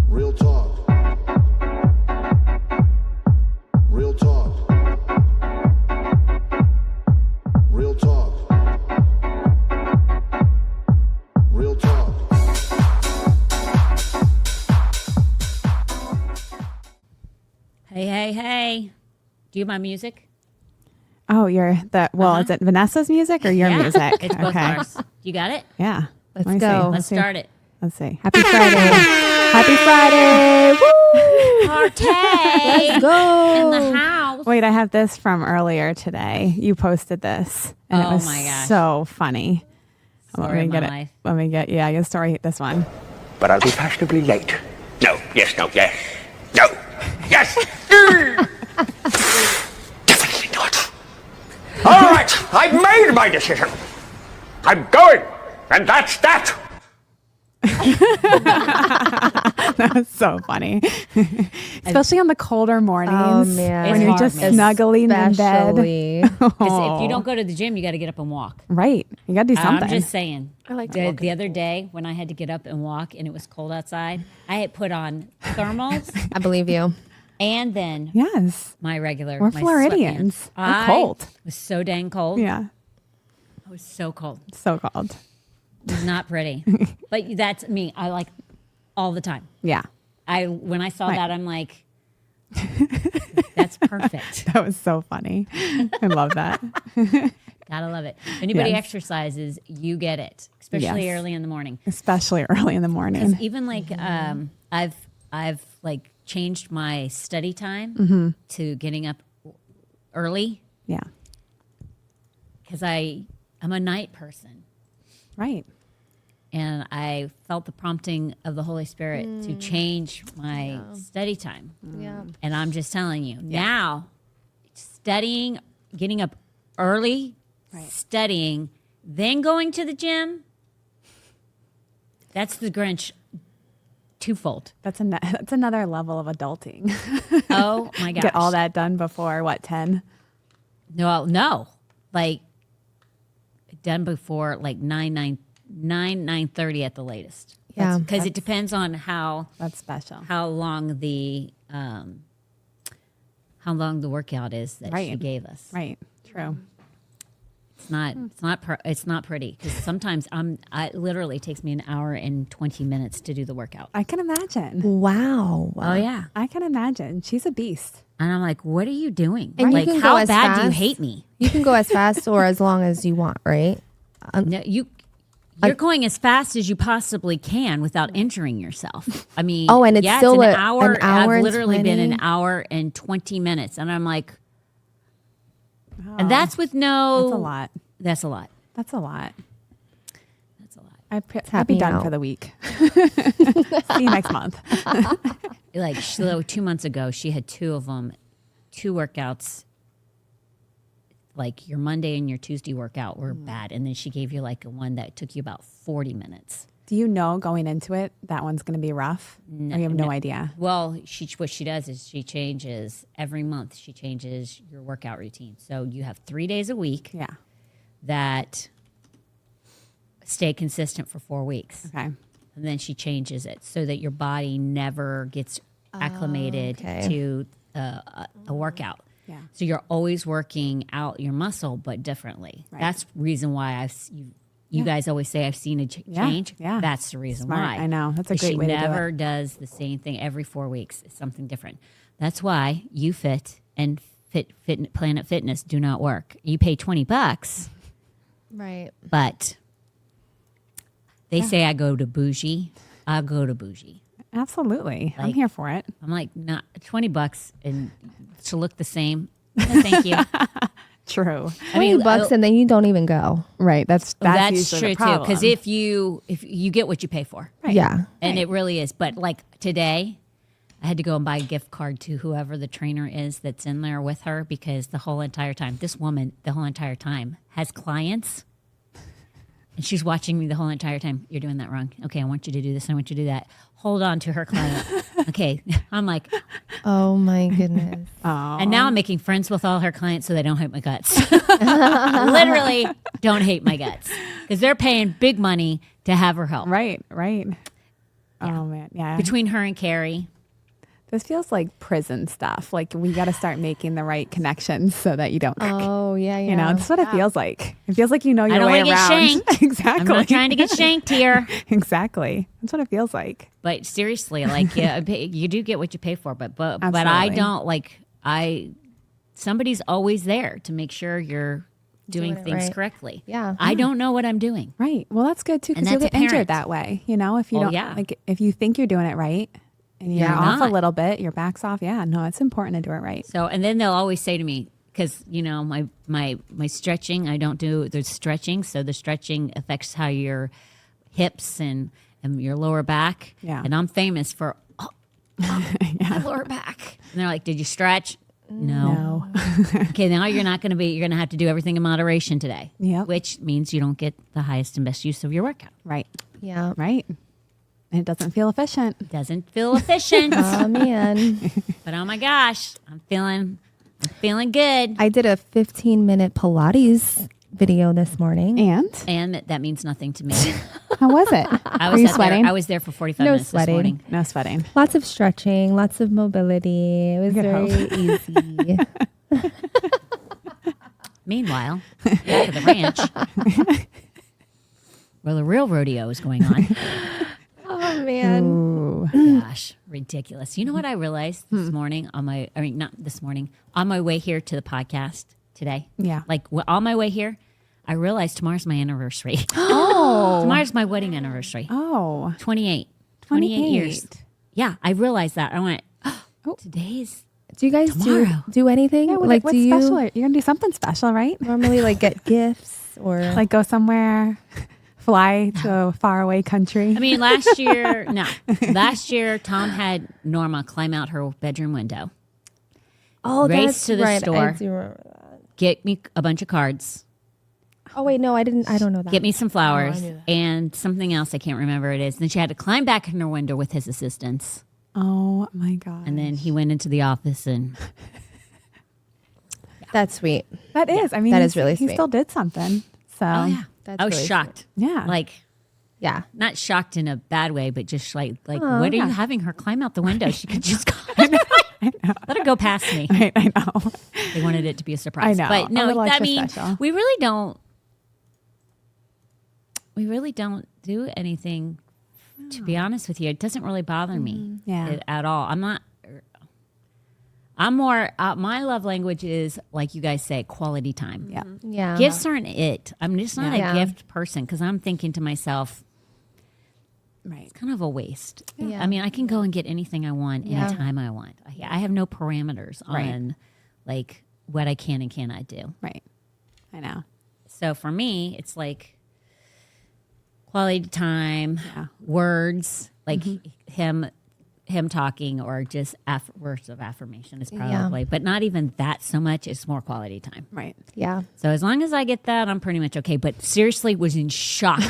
Real talk. Real talk. Real talk. Real talk. Hey. Do you have my music? Oh, is it Vanessa's music or your music? It's both ours. You got it? Yeah. Let's Let me go. see. Let's start it. Let's see. Happy Friday. Happy Friday. Woo! Party! Let's go. In the house. Wait, I have this from earlier today. You posted this. And it was my gosh. so funny. Story of my life. Let me get your story, this one. But I'll be fashionably late. No, yes, no, yes. No, yes. Definitely not. All right, I've made my decision. I'm going, and that's that. That was so funny. Especially on the colder mornings. Oh, man. When It's you're hard, just man. snuggling in bed. Especially. Because if you don't go to the gym, you got to get up and walk. Right. You got to do something. I'm just saying. I like to walk the other day when I had to get up and walk and it was cold outside, I had put on thermals I believe you. and then Yes. my regular. We're my Floridians. sweatpants. We're cold. It was so dang cold. Yeah. It was so cold. So cold. It was not pretty. But that's me. I like all the time. Yeah. When I saw Right. that, I'm like, that's perfect. That was so funny. I love that. Gotta love it. If anybody Yes. exercises, you get it, especially Yes. early in the morning. Especially early in the morning. Because even like I've like changed my study time to getting up early Yeah. because I'm a night person. Right. And I felt the prompting of the Holy Spirit to change my study time. Yeah. And I'm just telling you, now studying, getting up early, studying, then going to the gym, that's the Grinch twofold. That's another level of adulting. Oh my gosh. Get all that done before, 10? No. Like done before like 9:30 at the latest. Yeah. Because it depends on how That's special. long the workout is that she Right. gave us. Right. True. It's not pretty because sometimes it literally takes me an hour and 20 minutes to do the workout. I can imagine. Wow. Oh yeah. I can imagine. She's a beast. And I'm like, what are you doing? And you like, can go how as bad do you fast. hate me? You can go as fast or as long as you want, right? No, you're going as fast as you possibly can without injuring yourself. I mean, Oh, and it's still an an hour. hour I've and literally been 20. an hour and 20 minutes, and I'm like, and that's with no. That's a lot. That's a lot. That's a lot. That's a lot. I'd be me done out. for the week. See you next month. Like 2 months ago, she had two of them, 2 workouts. Like your Monday and your Tuesday workout were bad, and then she gave you like one that took you about 40 minutes. Do you know going into it that one's going to be rough? Or you have no idea? Well, what she does is she changes every month. She changes your workout routine. So you have 3 days a week Yeah. that stay consistent for 4 weeks, Okay. and then she changes it so that your body never gets acclimated okay. to a workout. Yeah. So you're always working out your muscle, but differently. Right. That's the reason why you guys always say I've seen a change. Yeah. That's the reason Smart. why. I know. That's a 'Cause great way to do it. She never does the same thing every 4 weeks. It's something different. That's why YouFit and Planet Fitness do not work. You pay $20, Right. but they say I go to bougie. I'll go to bougie. Absolutely. I'm Like- here for it. I'm like, not $20 and to look the same. No, thank you. True. I mean, $20 and then you don't even go. Right. That's that's usually true the too. problem. Because if you get what you pay for, Yeah. and it really is. But like today, I had to go and buy a gift card to whoever the trainer is that's in there with her, because the whole entire time, this woman, the whole entire time, has clients. And she's watching me the whole entire time. You're doing that wrong. Okay, I want you to do this. I want you to do that. Hold on to her client. Okay. I'm like, Oh my goodness. and now I'm making friends with all her clients so they don't hate my guts. Literally don't hate my guts. Because they're paying big money to have her help. Right. Oh man. Yeah. Between her and Carrie. This feels like prison stuff. Like we got to start making the right connections so that you don't. Oh, yeah. You know, that's what it feels like. It feels like you know your I don't way want to get around. shanked. Exactly. I'm not trying to get shanked here. Exactly. That's what it feels like. But seriously, like you do get what you pay for, but I Absolutely. don't like somebody's always there to make sure you're doing Doing it things right. correctly. Yeah. I don't know what I'm doing. Right. Well, that's good too, And because you'll that's get injured apparent. that way. You know, if you Well, don't, yeah. like if you think you're doing it right and you're You're off not. a little bit, your back's off. Yeah. No, it's important to do it right. So, and then they'll always say to me, because my stretching, I don't do the stretching, so the stretching affects how your hips and your lower back. Yeah. And I'm famous for my lower back. And they're like, "Did you stretch?" No. Okay, now you're going to have to do everything in moderation today. Yep. Which means you don't get the highest and best use of your workout. Right. Yeah. Right. And it doesn't feel efficient. Doesn't feel efficient. Oh, man. But oh my gosh, I'm feeling good. I did a 15-minute Pilates video this morning. And That means nothing to me. how was it? I Were was you out sweating? there. I was there for 45 No minutes sweating. this morning. No sweating. Lots of stretching, lots of mobility. It was Good very easy. Meanwhile, back at the ranch, where the real rodeo is going on. Oh, man. Ooh. Gosh, ridiculous. You know what I realized this morning not this morning, on my way here to the podcast today? Yeah. Like on my way here, I realized tomorrow's my anniversary. Oh. Tomorrow's my wedding anniversary. Oh. 28 years. Yeah, I realized that. I went, today's Do you guys Tomorrow. do anything? Yeah, like, what's do you special? You're going to do something special, right? normally like get gifts or Like go somewhere, fly to a faraway country. I mean, last year, Tom had Norma climb out her bedroom window, oh, race that's to the right. store. I do remember that. get me a bunch of cards, Oh wait, no, I didn't. I don't know that. get me some flowers, knew that. and something else. I can't remember what it is. Then she had to climb back in her window with his assistance. Oh my God. And then he went into the office and That's sweet. That is. I mean, That he's- is really he sweet. still did something. So, That's I was really shocked. yeah. Like, Yeah. not shocked in a bad way, but just like what are you having her climb out the window? She could just let her go past me. I know. They wanted it to be a surprise. I know. But A no, little I extra mean, special. we really don't do anything, to be honest with you. It doesn't really bother me Yeah. at all. I'm more, my love language is, like you guys say, quality time. Yeah. Yeah. Gifts aren't it. I'm just not Yeah. a gift person, because I'm thinking to myself, Right. kind of a waste. Yeah. I mean, I can go and get anything I want Yeah. anytime I want. I have no parameters Right. on like what I can and cannot do. Right. I know. So for me, it's like quality time, Yeah. words, like him talking, or just words of affirmation is probably, but not even that so much. It's more quality time. Right. Yeah. So as long as I get that, I'm pretty much okay. But seriously, was in shock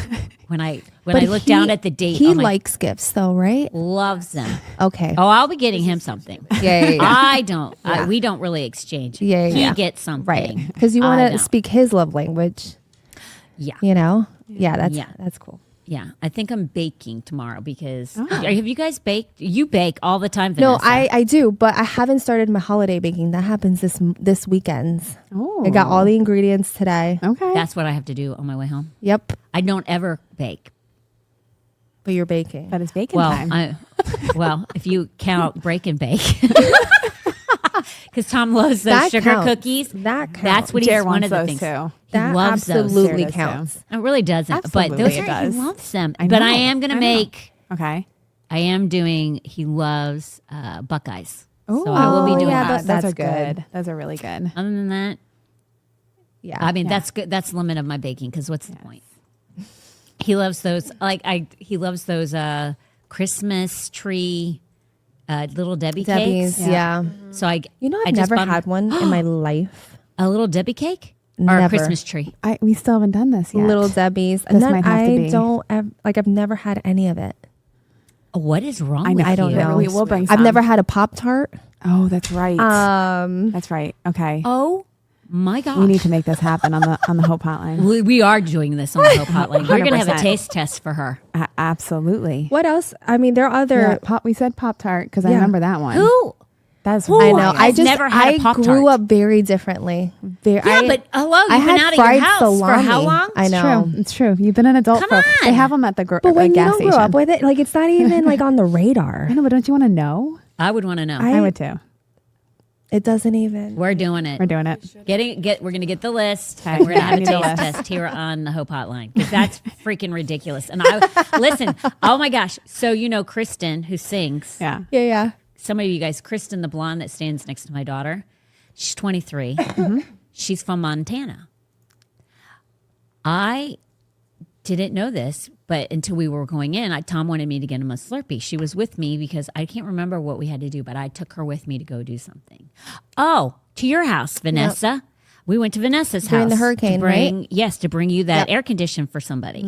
when I But looked down at the date. He I'm like, likes gifts though, right? loves them. Okay. Oh, I'll be getting him something. Yeah. I don't. We don't really exchange. Yeah, He yeah. gets something. Right. Because you I want to don't. speak his love language, Yeah. you know? Yeah, Yeah. that's cool. Yeah. I think I'm baking tomorrow because have you guys baked? You bake all the time, No, Vanessa. I do, but I haven't started my holiday baking. That happens this weekend. Oh. I got all the ingredients today. Okay. That's what I have to do on my way home. Yep. I don't ever bake. But you're baking. That is bacon Well, time. if you count break and bake. Because Tom loves those That sugar counts. cookies. That counts. That's what Jer he's one wants of the those things. too. That loves those. absolutely Sarah does, counts. too. It really doesn't. Absolutely But those it are, does. he loves them. I But know. I am going I to know. make, Okay. I am doing, he loves Buckeyes. Ooh. So I will be doing yeah, that. Those are that's good. good. Those are really good. Other than that, Yeah. I mean, that's good. That's the limit of my baking because what's the point? He loves those. He loves those Christmas tree little Debbie Debbie's, cakes. yeah. So I I've just never bought had one in my life. a little Debbie cake or Never. a Christmas tree. We still haven't done this yet. Little Debbie's. This might have to I be. don't I've never had any of it. What is wrong? I know. with I don't you? know. We'll bring I've some. never had a Pop-Tart. Oh, that's right. That's right. Okay. Oh my gosh. We need to make this happen on the Hope Hotline. We are doing this on the Hope Hotline. We're going to have a 100%. taste test for her. Absolutely. What else? I mean, there are other. We said Pop-Tart because I Yeah. remember that one. Who? That's Who? I know. has never had a I Pop-Tart? grew up very differently. Yeah, but hello, I you've been had out of your fried house for how salami. long? I know. True. It's true. You've been an adult. Come They on. have them at the But when you gas don't station. grow up with it, like it's not even like on the radar. I know, but don't you want to know? I would want to know. I would too. It doesn't even. We're doing it. We're doing it. We're going to get the list Okay. and we're going to have I a need the taste list. test here on the Hope Hotline because that's freaking ridiculous. And listen, oh my gosh. So, Kristen who sings, Yeah. Yeah. some of you guys, Kristen, the blonde that stands next to my daughter, she's 23. She's from Montana. I didn't know this, but until we were going in, Tom wanted me to get him a Slurpee. She was with me because I can't remember what we had to do, but I took her with me to go do something. Oh, to your house, Vanessa. We went to Vanessa's During house. the hurricane, to bring, right? Yes, to bring you that Yep. air condition for somebody.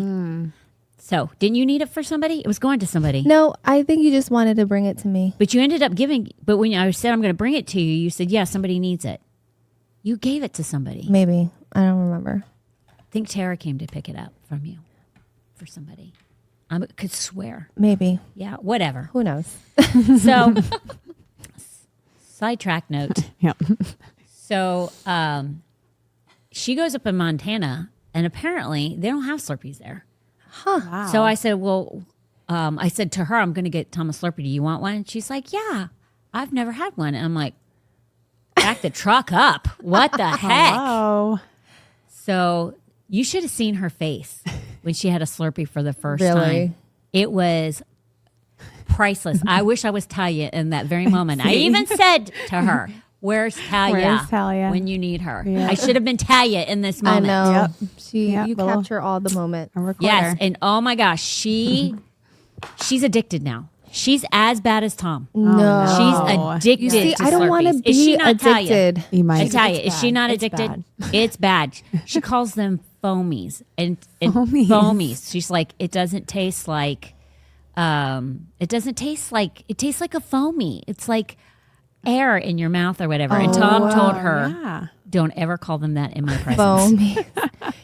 So, didn't you need it for somebody? It was going to somebody. No, I think you just wanted to bring it to me. But you ended up giving, but when I said I'm going to bring it to you, you said, yeah, somebody needs it. You gave it to somebody. Maybe. I don't remember. I think Tara came to pick it up from you for somebody. I could swear. Maybe. Yeah, whatever. Who knows? So, sidetrack note. Yep. So, she goes up in Montana, and apparently they don't have Slurpees there. Wow. So I said, well, I said to her, I'm going to get Tom a Slurpee. Do you want one? And she's like, yeah, I've never had one. And I'm like, back the truck up. What the heck? Oh. So you should have seen her face when she had a Slurpee for the first Really? time. It was priceless. I wish I was Talia in that very moment. I even said to her, where's Talia? Where's Talia? When you need her? Yeah. I should have been Talia in this moment. I know. Yep. You Little- capture all the moment. A recorder. Yes, and oh my gosh, she's addicted now. She's as bad as Tom. No. She's addicted. You see, to I don't want to Slurpees. Is she be not Talia? addicted. You might. I tell you, It's is she bad. not It's addicted? It's bad. She calls them foamies and Foamies. foamies. She's like, it doesn't taste like, it tastes like a foamy. It's like air in your mouth or whatever. And Tom told her, Yeah. don't ever call them that in my presence. Foamy.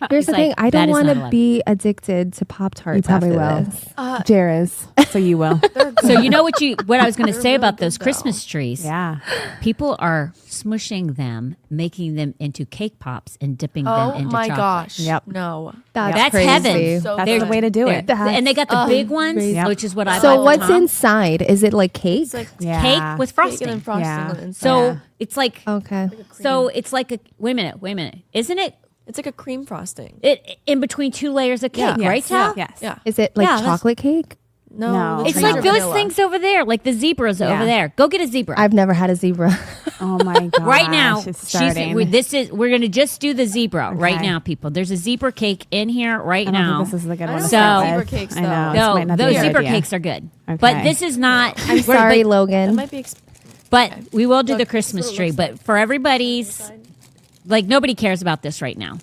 Here's the like, thing. I that don't is want not to allowed. be addicted to Pop-Tarts You probably after will. this. Jared's. So you will. So you know what I was going to say about those Christmas trees? Yeah. People are smushing them, making them into cake pops and dipping them Oh into my chocolate. gosh. Yep. No. That's crazy. heaven. So That's good. the way to do it. And they got the big ones, crazy. Yep. which is what I So buy for what's Tom. inside? Is it like cake? It's like Yeah. Cake with frosting. bacon and frosting Yeah. on the inside. So Yeah. it's like Okay. so it's like a wait a minute. Isn't it it's like a cream frosting. in between two layers of cake, Yes. right, Tal? Yes. Yeah. Is it like Yeah, that's- chocolate cake? No. No. the It's trees like are those vanilla. things over there, like the zebras Yeah. over there. Go get a zebra. I've never had a zebra. Oh my god. right now, It's starting. we're going to just do the zebra right Okay. now, people. There's a zebra cake in here right I don't now. think this is a good I one to don't start like with. zebra cakes, I know. though. this No, might not be those a good zebra idea. cakes are good, Okay. but this is not. I'm sorry, That Logan. might be But we will do the Look, Christmas this is what tree. it looks But for everybody's, like nobody cares about this right now.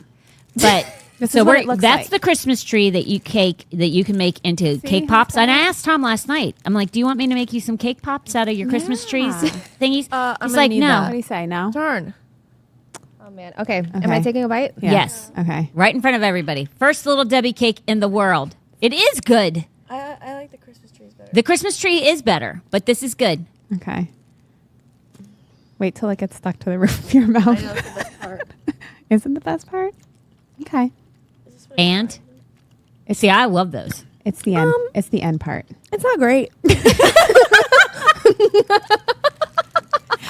But This so is what we're it looks that's like. the Christmas tree that you can make into cake pops. And I asked Tom last night. I'm like, do you want me to make you some cake pops out of your Christmas trees thingies? I'm He's gonna like, need no. that. What do you say? No. darn. Oh man. Okay. Am Okay. I taking a bite? Yeah. Yes. Okay. Right in front of everybody. First little Debbie cake in the world. It is good. I like the Christmas trees better. The Christmas tree is better, but this is good. Okay. Wait till it gets stuck to the roof of your mouth. I know it's the best part. Isn't the best part? Okay. Is this what And see, I love those. It's the end. It's the end part. It's not great.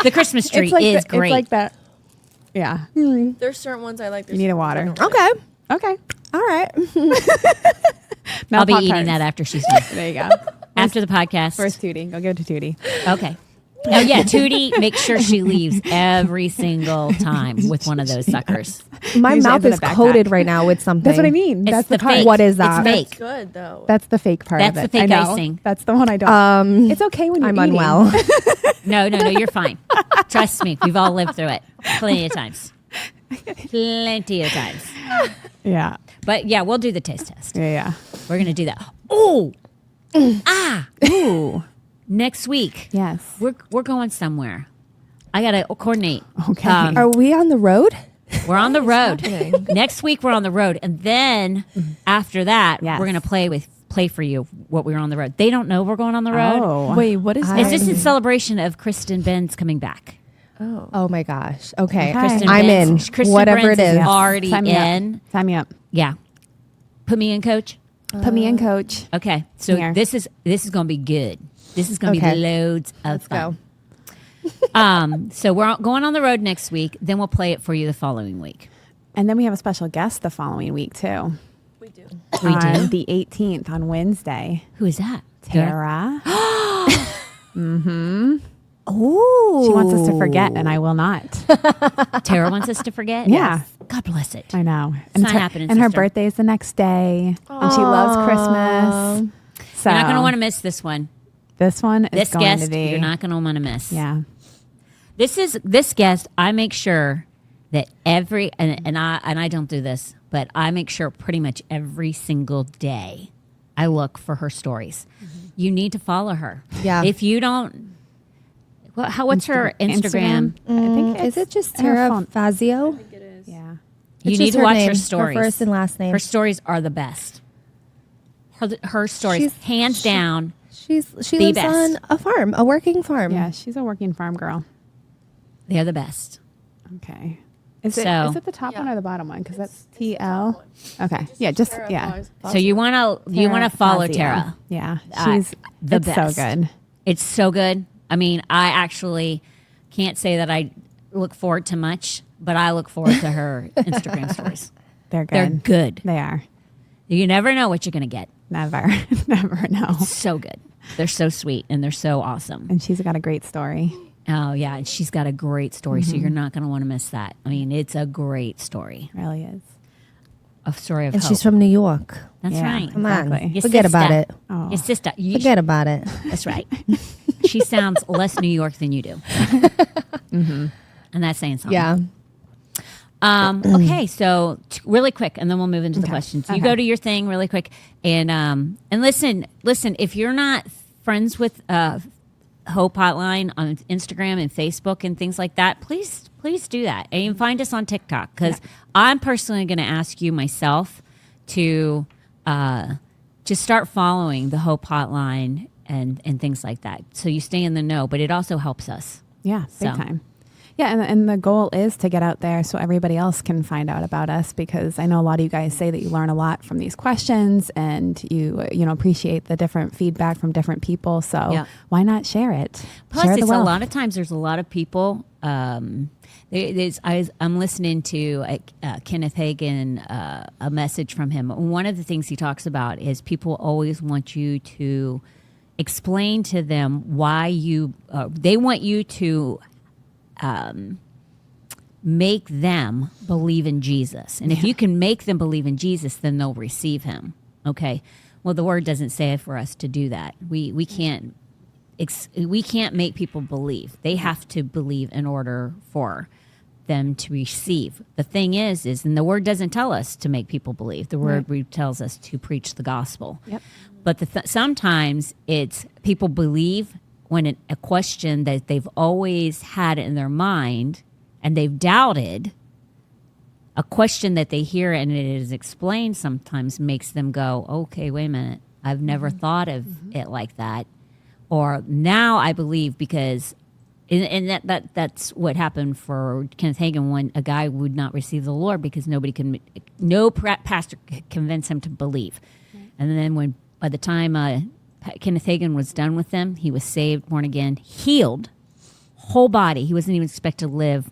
The Christmas tree it's like is the- great. It's like that. Yeah. There's certain ones I like. You need a water. Okay. Okay. All right. Now I'll be Pop-Tarts. eating that after she's done. There you go. After the podcast. First Tootie. Go give it to Tootie. Okay. Oh yeah, Tootie, make sure she leaves every single time with one of those suckers. My Usually mouth it's in is a backpack. coated right now with something. That's what I mean. It's That's the the part. fake. What is that? It's It's fake. good though. That's the fake part That's of it. the fake I know. icing. That's the one I don't. It's okay when you're I'm eating. unwell. No, you're fine. Trust me, we've all lived through it plenty of times. Plenty of times. Yeah. But yeah, we'll do the taste test. Yeah. We're gonna do that. Oh, ooh. Next week, Yes. we're going somewhere. I gotta coordinate. Okay. Are we on the road? We're on the road. Next week we're on the road, and then after that, Yes. we're gonna play for you what we were on the road. They don't know we're going on the road. Oh. Wait, what is Is this in celebration of Kristen Benz coming back? Oh my gosh. Okay. Kristen I'm in. Benz. Kristen Whatever Benz it is. is already Sign me in. up. Sign me up. Yeah. Put me in, coach. Put me in, coach. Okay. So Here. this is going to be good. This is going to Okay. be loads of Let's fun. go. So we're going on the road next week. Then we'll play it for you the following week. And then we have a special guest the following week too. we do? We on do. the 18th on Wednesday. Who is that? Tara. Oh, She wants us to forget, and I will not. Tara wants us to forget. Yeah. God bless it. I know. It's not happening, And her sister. birthday is the next day, and she loves Christmas. So You're not going to want to miss this one. this one is This going guest, to be. you're not going to want to miss. Yeah. This guest. I make sure that and I don't do this, but I make sure pretty much every single day I look for her stories. You need to follow her. Yeah. If you don't, what's her Instagram? I think Is it just her Tara phone. Fazio? It is. Yeah. You It's need just to her watch name, her stories. Her first and last name. Her stories are the best. Her stories, She's- hands down. She the lives best. on a farm, a working farm. Yeah. She's a working farm girl. They're the best. Okay. Is So- it the top Yeah. one or the bottom one? Because that's TL. Okay. Yeah. Just Tara yeah. Faz- So you want to follow Fazio. Tara. Yeah. Uh, She's the it's best. so good. It's so good. I mean, I actually can't say that I look forward to much, but I look forward to her Instagram stories. They're good. They're good. They are. You never know what you're going to get. Never. Never know. So good. They're so sweet and they're so awesome. And she's got a great story. Oh, yeah. And she's got a great story. So you're not going to want to miss that. I mean, it's a great story. Really is. A story of And hope. she's from New York. That's Yeah. right. Come on. Exactly. Your Forget sister. about it. Oh. Your sister. Forget about it. That's right. She sounds less New York than you do. And that's saying something. Yeah. Okay, so really quick, and then we'll move into the questions. You Okay. go to your thing really quick, and listen. If you're not friends with Hope Hotline on Instagram and Facebook and things like that, please do that, and you can find us on TikTok because I'm personally going to ask you myself to just start following the Hope Hotline and things like that, so you stay in the know. But it also helps us. Yeah, big So. time. Yeah, and the goal is to get out there so everybody else can find out about us, because I know a lot of you guys say that you learn a lot from these questions, and you appreciate the different feedback from different people. So Yeah. why not share it? Plus, share the it's a wealth. lot of times there's a lot of people. I'm listening to Kenneth Hagin, a message from him. One of the things he talks about is people always want you to explain to them why they want you to make them believe in Jesus. And if you can make them believe in Jesus, then they'll receive him. Okay. Well, the word doesn't say for us to do that. We can't make people believe. They have to believe in order for them to receive. The thing is, and the word doesn't tell us to make people believe. The word tells us to preach the gospel. Yep. But sometimes it's people believe when a question that they've always had in their mind and they've doubted, a question that they hear and it is explained sometimes makes them go, okay, wait a minute. I've never thought of it like that. Or now I believe because, and that's what happened for Kenneth Hagin when a guy would not receive the Lord because no pastor could convince him to believe. And then by the time Kenneth Hagin was done with them, he was saved, born again, healed, whole body. He wasn't even expected to live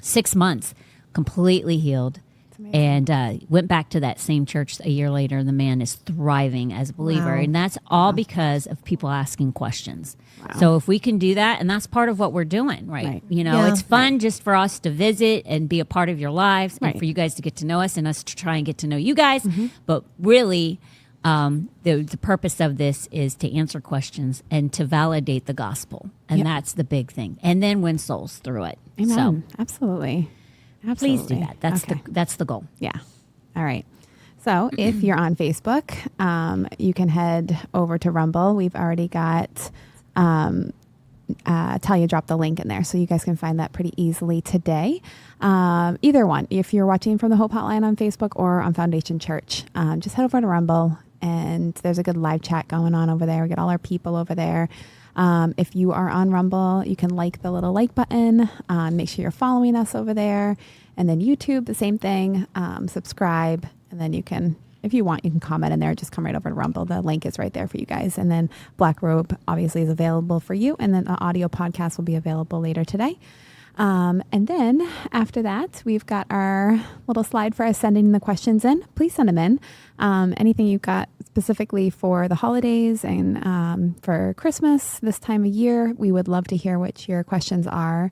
6 months, completely healed. and went back to that same church a year later. The man is thriving as a believer, Wow. and that's all because of people asking questions. So if we can do that, and that's part of what we're doing, right? You know, Yeah. it's fun just for us to visit and be a part of your lives, and Right. for you guys to get to know us, and us to try and get to know you guys. But really, the purpose of this is to answer questions and to validate the gospel, and that's the big thing. And then win souls through it. Amen. So Absolutely. please do Absolutely. that. That's the goal. Yeah. All right. So if you're on Facebook, you can head over to Rumble. We've already got Talia dropped the link in there, so you guys can find that pretty easily today. Either one. If you're watching from the Hope Hotline on Facebook or on Foundation Church, just head over to Rumble, and there's a good live chat going on over there. We get all our people over there. If you are on Rumble, you can like the little like button. Make sure you're following us over there. And then YouTube, the same thing. Subscribe. And then you can, if you want, you can comment in there. Just come right over to Rumble. The link is right there for you guys. And then Black Robe obviously is available for you. And then the audio podcast will be available later today. And then after that, we've got our little slide for us sending the questions in. Please send them in. Anything you've got specifically for the holidays and for Christmas this time of year, we would love to hear what your questions are.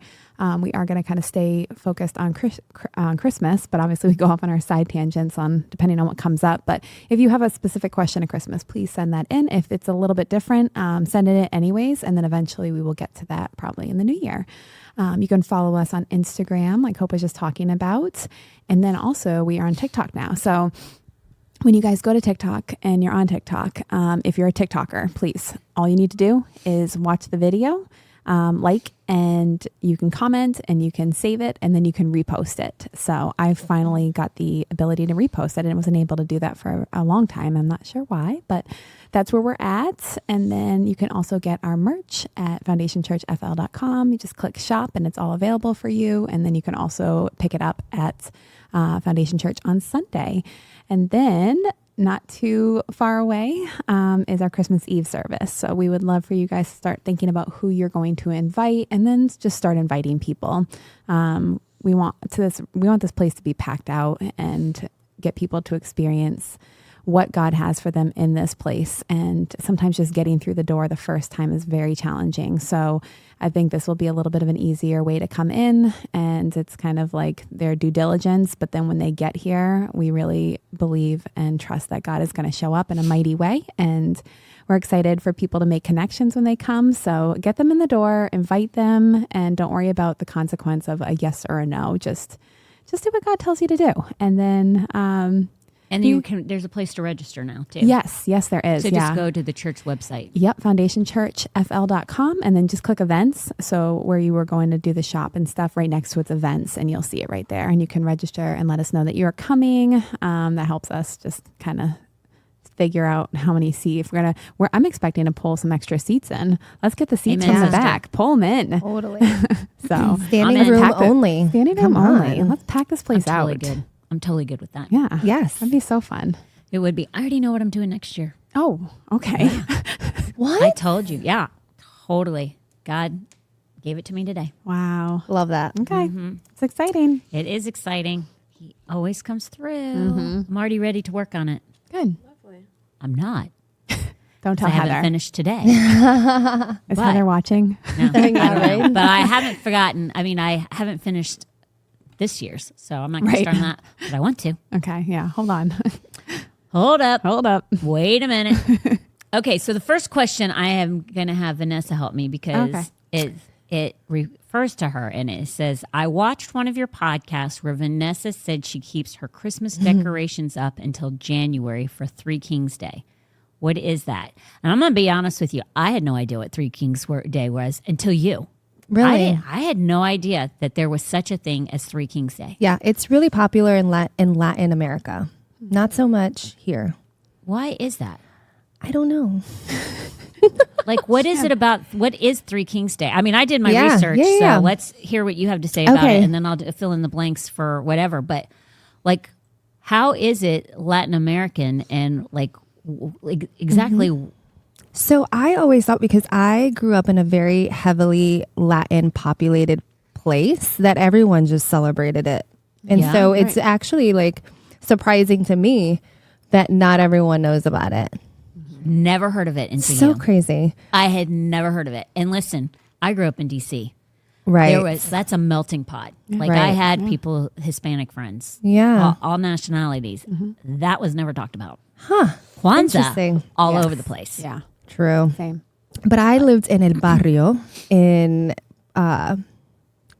We are going to kind of stay focused on Christmas, but obviously we go off on our side tangents on depending on what comes up. But if you have a specific question at Christmas, please send that in. If it's a little bit different, send it in anyways, and then eventually we will get to that probably in the new year. You can follow us on Instagram, like Hope was just talking about. And then also we are on TikTok now. So when you guys go to TikTok and you're on TikTok, if you're a TikToker, please, all you need to do is watch the video, and you can comment and you can save it and then you can repost it. So I finally got the ability to repost it and wasn't able to do that for a long time. I'm not sure why, but that's where we're at. And then you can also get our merch at foundationchurchfl.com. You just click shop and it's all available for you. And then you can also pick it up at Foundation Church on Sunday. And then not too far away is our Christmas Eve service. So we would love for you guys to start thinking about who you're going to invite and then just start inviting people. We want this place to be packed out and get people to experience what God has for them in this place. And sometimes just getting through the door the first time is very challenging. So I think this will be a little bit of an easier way to come in, and it's kind of like their due diligence. But then when they get here, we really believe and trust that God is going to show up in a mighty way. And we're excited for people to make connections when they come. So get them in the door, invite them, and don't worry about the consequence of a yes or a no. Just do what God tells you to do. And then, And there's a place to register now too. yes, there is. So just go to the church website. Yep, foundationchurchfl.com, and then just click events. So where you were going to do the shop and stuff, right next to its events, and you'll see it right there. And you can register and let us know that you are coming. That helps us just kind of figure out how many seats I'm expecting to pull some extra seats in. Let's get the seats Amen, from the sister. back. Pull them in. Totally. So Standing Amen. room Pack the- only. standing room Come only. on. Let's pack this place I'm totally out. good. I'm totally good with that. Yeah. Yes. That'd be so fun. It would be. I already know what I'm doing next year. Oh, okay. What? I told you. Yeah, totally. God gave it to me today. Wow. Love that. Okay. It's exciting. It is exciting. He always comes through. Mm-hmm. I'm already ready to work on it. Good. Lovely. I'm not. Don't tell I haven't Heather. finished today. Is but- Heather watching? No, Yeah, I don't know. right? But I haven't forgotten. I mean, I haven't finished this year's, so I'm not going to Right. start on that. But I want to. Okay. Yeah. Hold on. Hold up. Hold up. Wait a minute. Okay, so the first question I am going to have Vanessa help me because it refers to her and it says, I watched one of your podcasts where Vanessa said she keeps her Christmas decorations up until January for Three Kings Day. What is that? And I'm going to be honest with you. I had no idea what Three Kings Day was until you. Really? I had no idea that there was such a thing as Three Kings Day. Yeah, it's really popular in Latin America. Not so much here. Why is that? I don't know. Like, what is it about? What is Three Kings Day? I mean, I did my Yeah, research, yeah. so let's hear what you have to say about Okay. it, and then I'll fill in the blanks for whatever. But, like, how is it Latin American and, like exactly? Mm-hmm. So I always thought, because I grew up in a very heavily Latin populated place, that everyone just celebrated it And Yeah. so it's actually like surprising to me that not everyone knows about it. Never heard of it until So you. crazy. I had never heard of it. And listen, I grew up in DC. Right. That's a melting pot. Like Right. I had people, Hispanic friends. Yeah. All nationalities. That was never talked about. Huh. Kwanzaa, Interesting. all Yes. over the place. Yeah. True. Same. But I lived in El Barrio in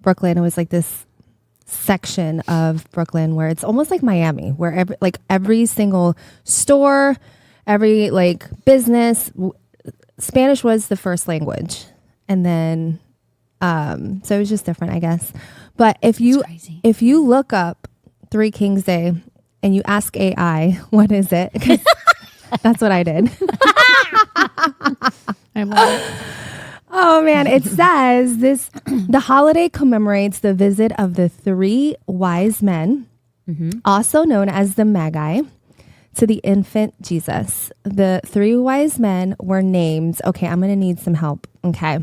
Brooklyn. It was like this section of Brooklyn where it's almost like Miami, where every single store, every like business, Spanish was the first language. And then, so it was just different, I guess. But if crazy. you look up Three Kings Day and you ask AI, what is it? 'Cause that's what I did. I love it. Oh man, it says the holiday commemorates the visit of the three wise men, also known as the Magi, to the infant Jesus. The three wise men were named. Okay, I'm going to need some help. Okay.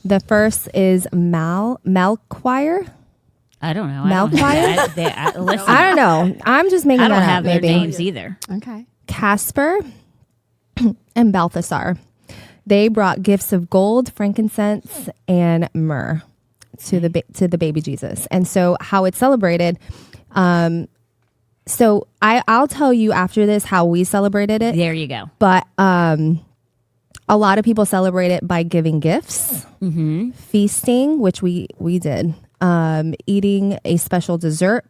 The first is Melchior. I don't know. Malchoir? Listen, I don't know. I'm just making I don't that have up, their maybe. names either. Okay. Casper and Balthasar. They brought gifts of gold, frankincense, and myrrh to the baby Jesus. And so how it's celebrated. So I'll tell you after this how we celebrated it. There you go. But a lot of people celebrate it by giving gifts, feasting, which we did, eating a special dessert.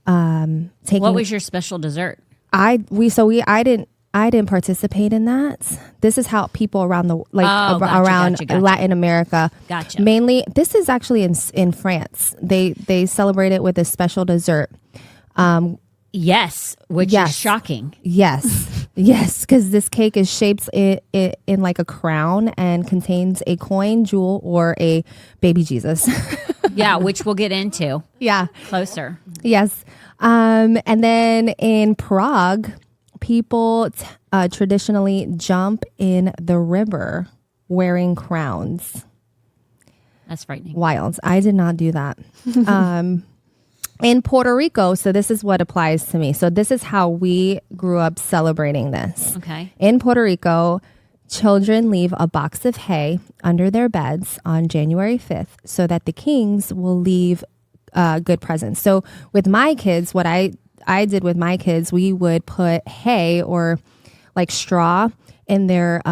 Taking What was your special dessert? I didn't participate in that. This is how people around the Gotcha. Latin America. Gotcha. Mainly, this is actually in France. They celebrate it with a special dessert. Yes, which Yes. is shocking. Yes, yes, because this cake is shaped in like a crown and contains a coin, jewel, or a baby Jesus. Yeah, which we'll get into Yeah. closer. Yes. And then in Prague, people traditionally jump in the river wearing crowns. That's frightening. Wild. I did not do that. In Puerto Rico, so this is what applies to me. So this is how we grew up celebrating this. Okay. In Puerto Rico, children leave a box of hay under their beds on January 5th so that the kings will leave good presents. So with my kids, what I did with my kids, we would put hay or like straw in their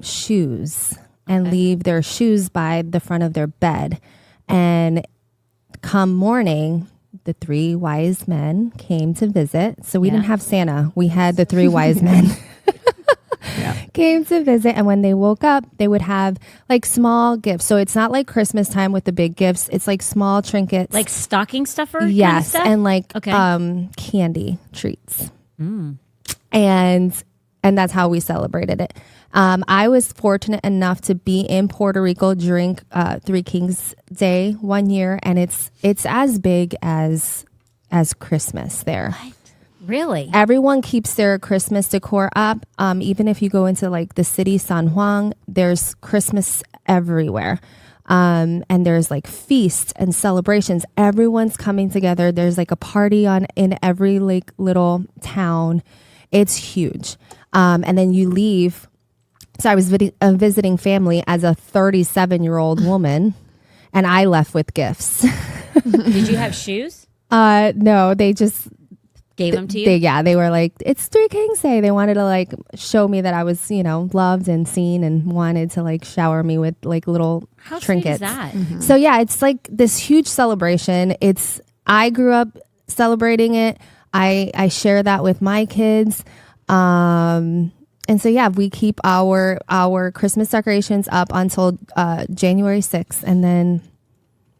shoes and leave their shoes by the front of their bed. And come morning, the three wise men came to visit. So we didn't have Santa. We had the three wise men came to visit. And when they woke up, they would have like small gifts. So it's not like Christmas time with the big gifts. It's like small trinkets. Like stocking stuffer? kind of Yes, stuff? and like Okay. candy treats. And that's how we celebrated it. I was fortunate enough to be in Puerto Rico during Three Kings Day one year, and it's as big as Christmas there. Really? Everyone keeps their Christmas decor up. Even if you go into like the city, San Juan, there's Christmas everywhere. And there's like feasts and celebrations. Everyone's coming together. There's like a party in every like little town. It's huge. And then you leave. So I was visiting family as a 37-year-old woman, and I left with gifts. Did you have shoes? No, they just Gave them to you? They were like, it's Three Kings Day. They wanted to like show me that I was, loved and seen, and wanted to like shower me with like little How trinkets. sweet is that? So yeah, it's like this huge celebration. I grew up celebrating it. I share that with my kids. And so yeah, we keep our Christmas decorations up until January 6th, and then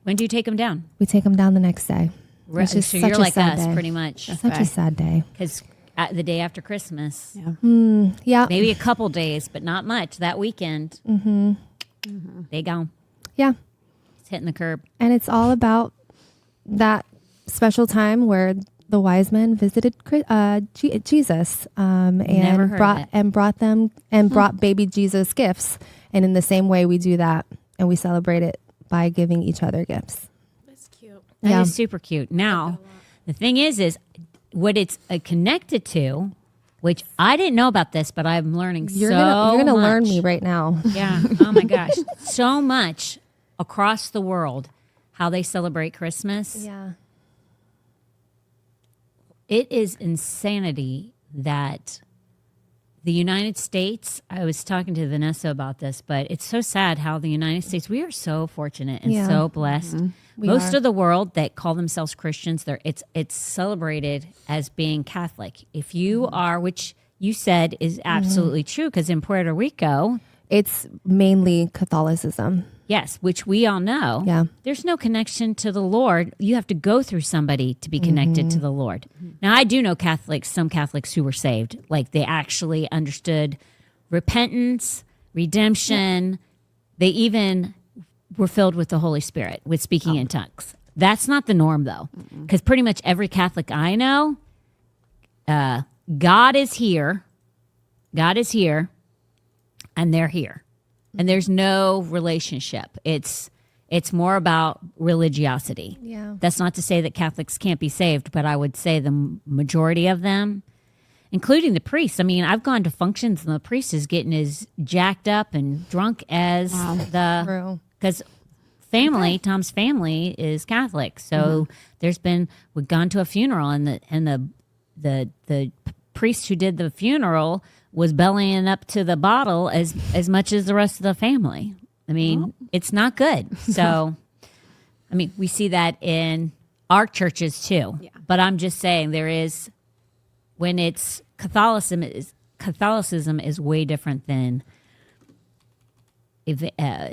When do you take them down? we take them down the next day. Right. Which is So such you're a like sad us, day. pretty much. Such a sad day. Because the day after Christmas, Yeah. maybe a couple days, but not much. That weekend, they gone. Yeah. It's hitting the curb. And it's all about that special time where the wise men visited Jesus Never heard of it. brought baby Jesus gifts. And in the same way, we do that, and we celebrate it by giving each other gifts. That's cute. That Yeah. is super cute. Now, The thing is what it's connected to, which I didn't know about this, but I'm learning You're gonna much. learn me right now. Yeah. Oh my gosh. So much across the world how they celebrate Christmas. Yeah. It is insanity that the United States, I was talking to Vanessa about this, but it's so sad how the United States, we are so fortunate and Yeah. so blessed. We Most are. of the world that call themselves Christians, it's celebrated as being Catholic. If you are, which you said is absolutely true, because in Puerto Rico, It's mainly Catholicism. yes, which we all know, Yeah. there's no connection to the Lord. You have to go through somebody to be connected to the Lord. Now, I do know Catholics, some Catholics who were saved, like they actually understood repentance, redemption. They even were filled with the Holy Spirit, with speaking in tongues. That's not the norm, though, because pretty much every Catholic I know, God is here, and they're here. And there's no relationship. It's more about religiosity. Yeah. That's not to say that Catholics can't be saved, but I would say the majority of them, including the priests. I mean, I've gone to functions and the priest is getting as jacked up and drunk as True. because Tom's family is Catholic. So we've gone to a funeral and the priest who did the funeral was bellying up to the bottle as much as the rest of the family. I mean, it's not good. So, I mean, we see that in our churches too. Yeah. But I'm just saying when it's Catholicism is way different than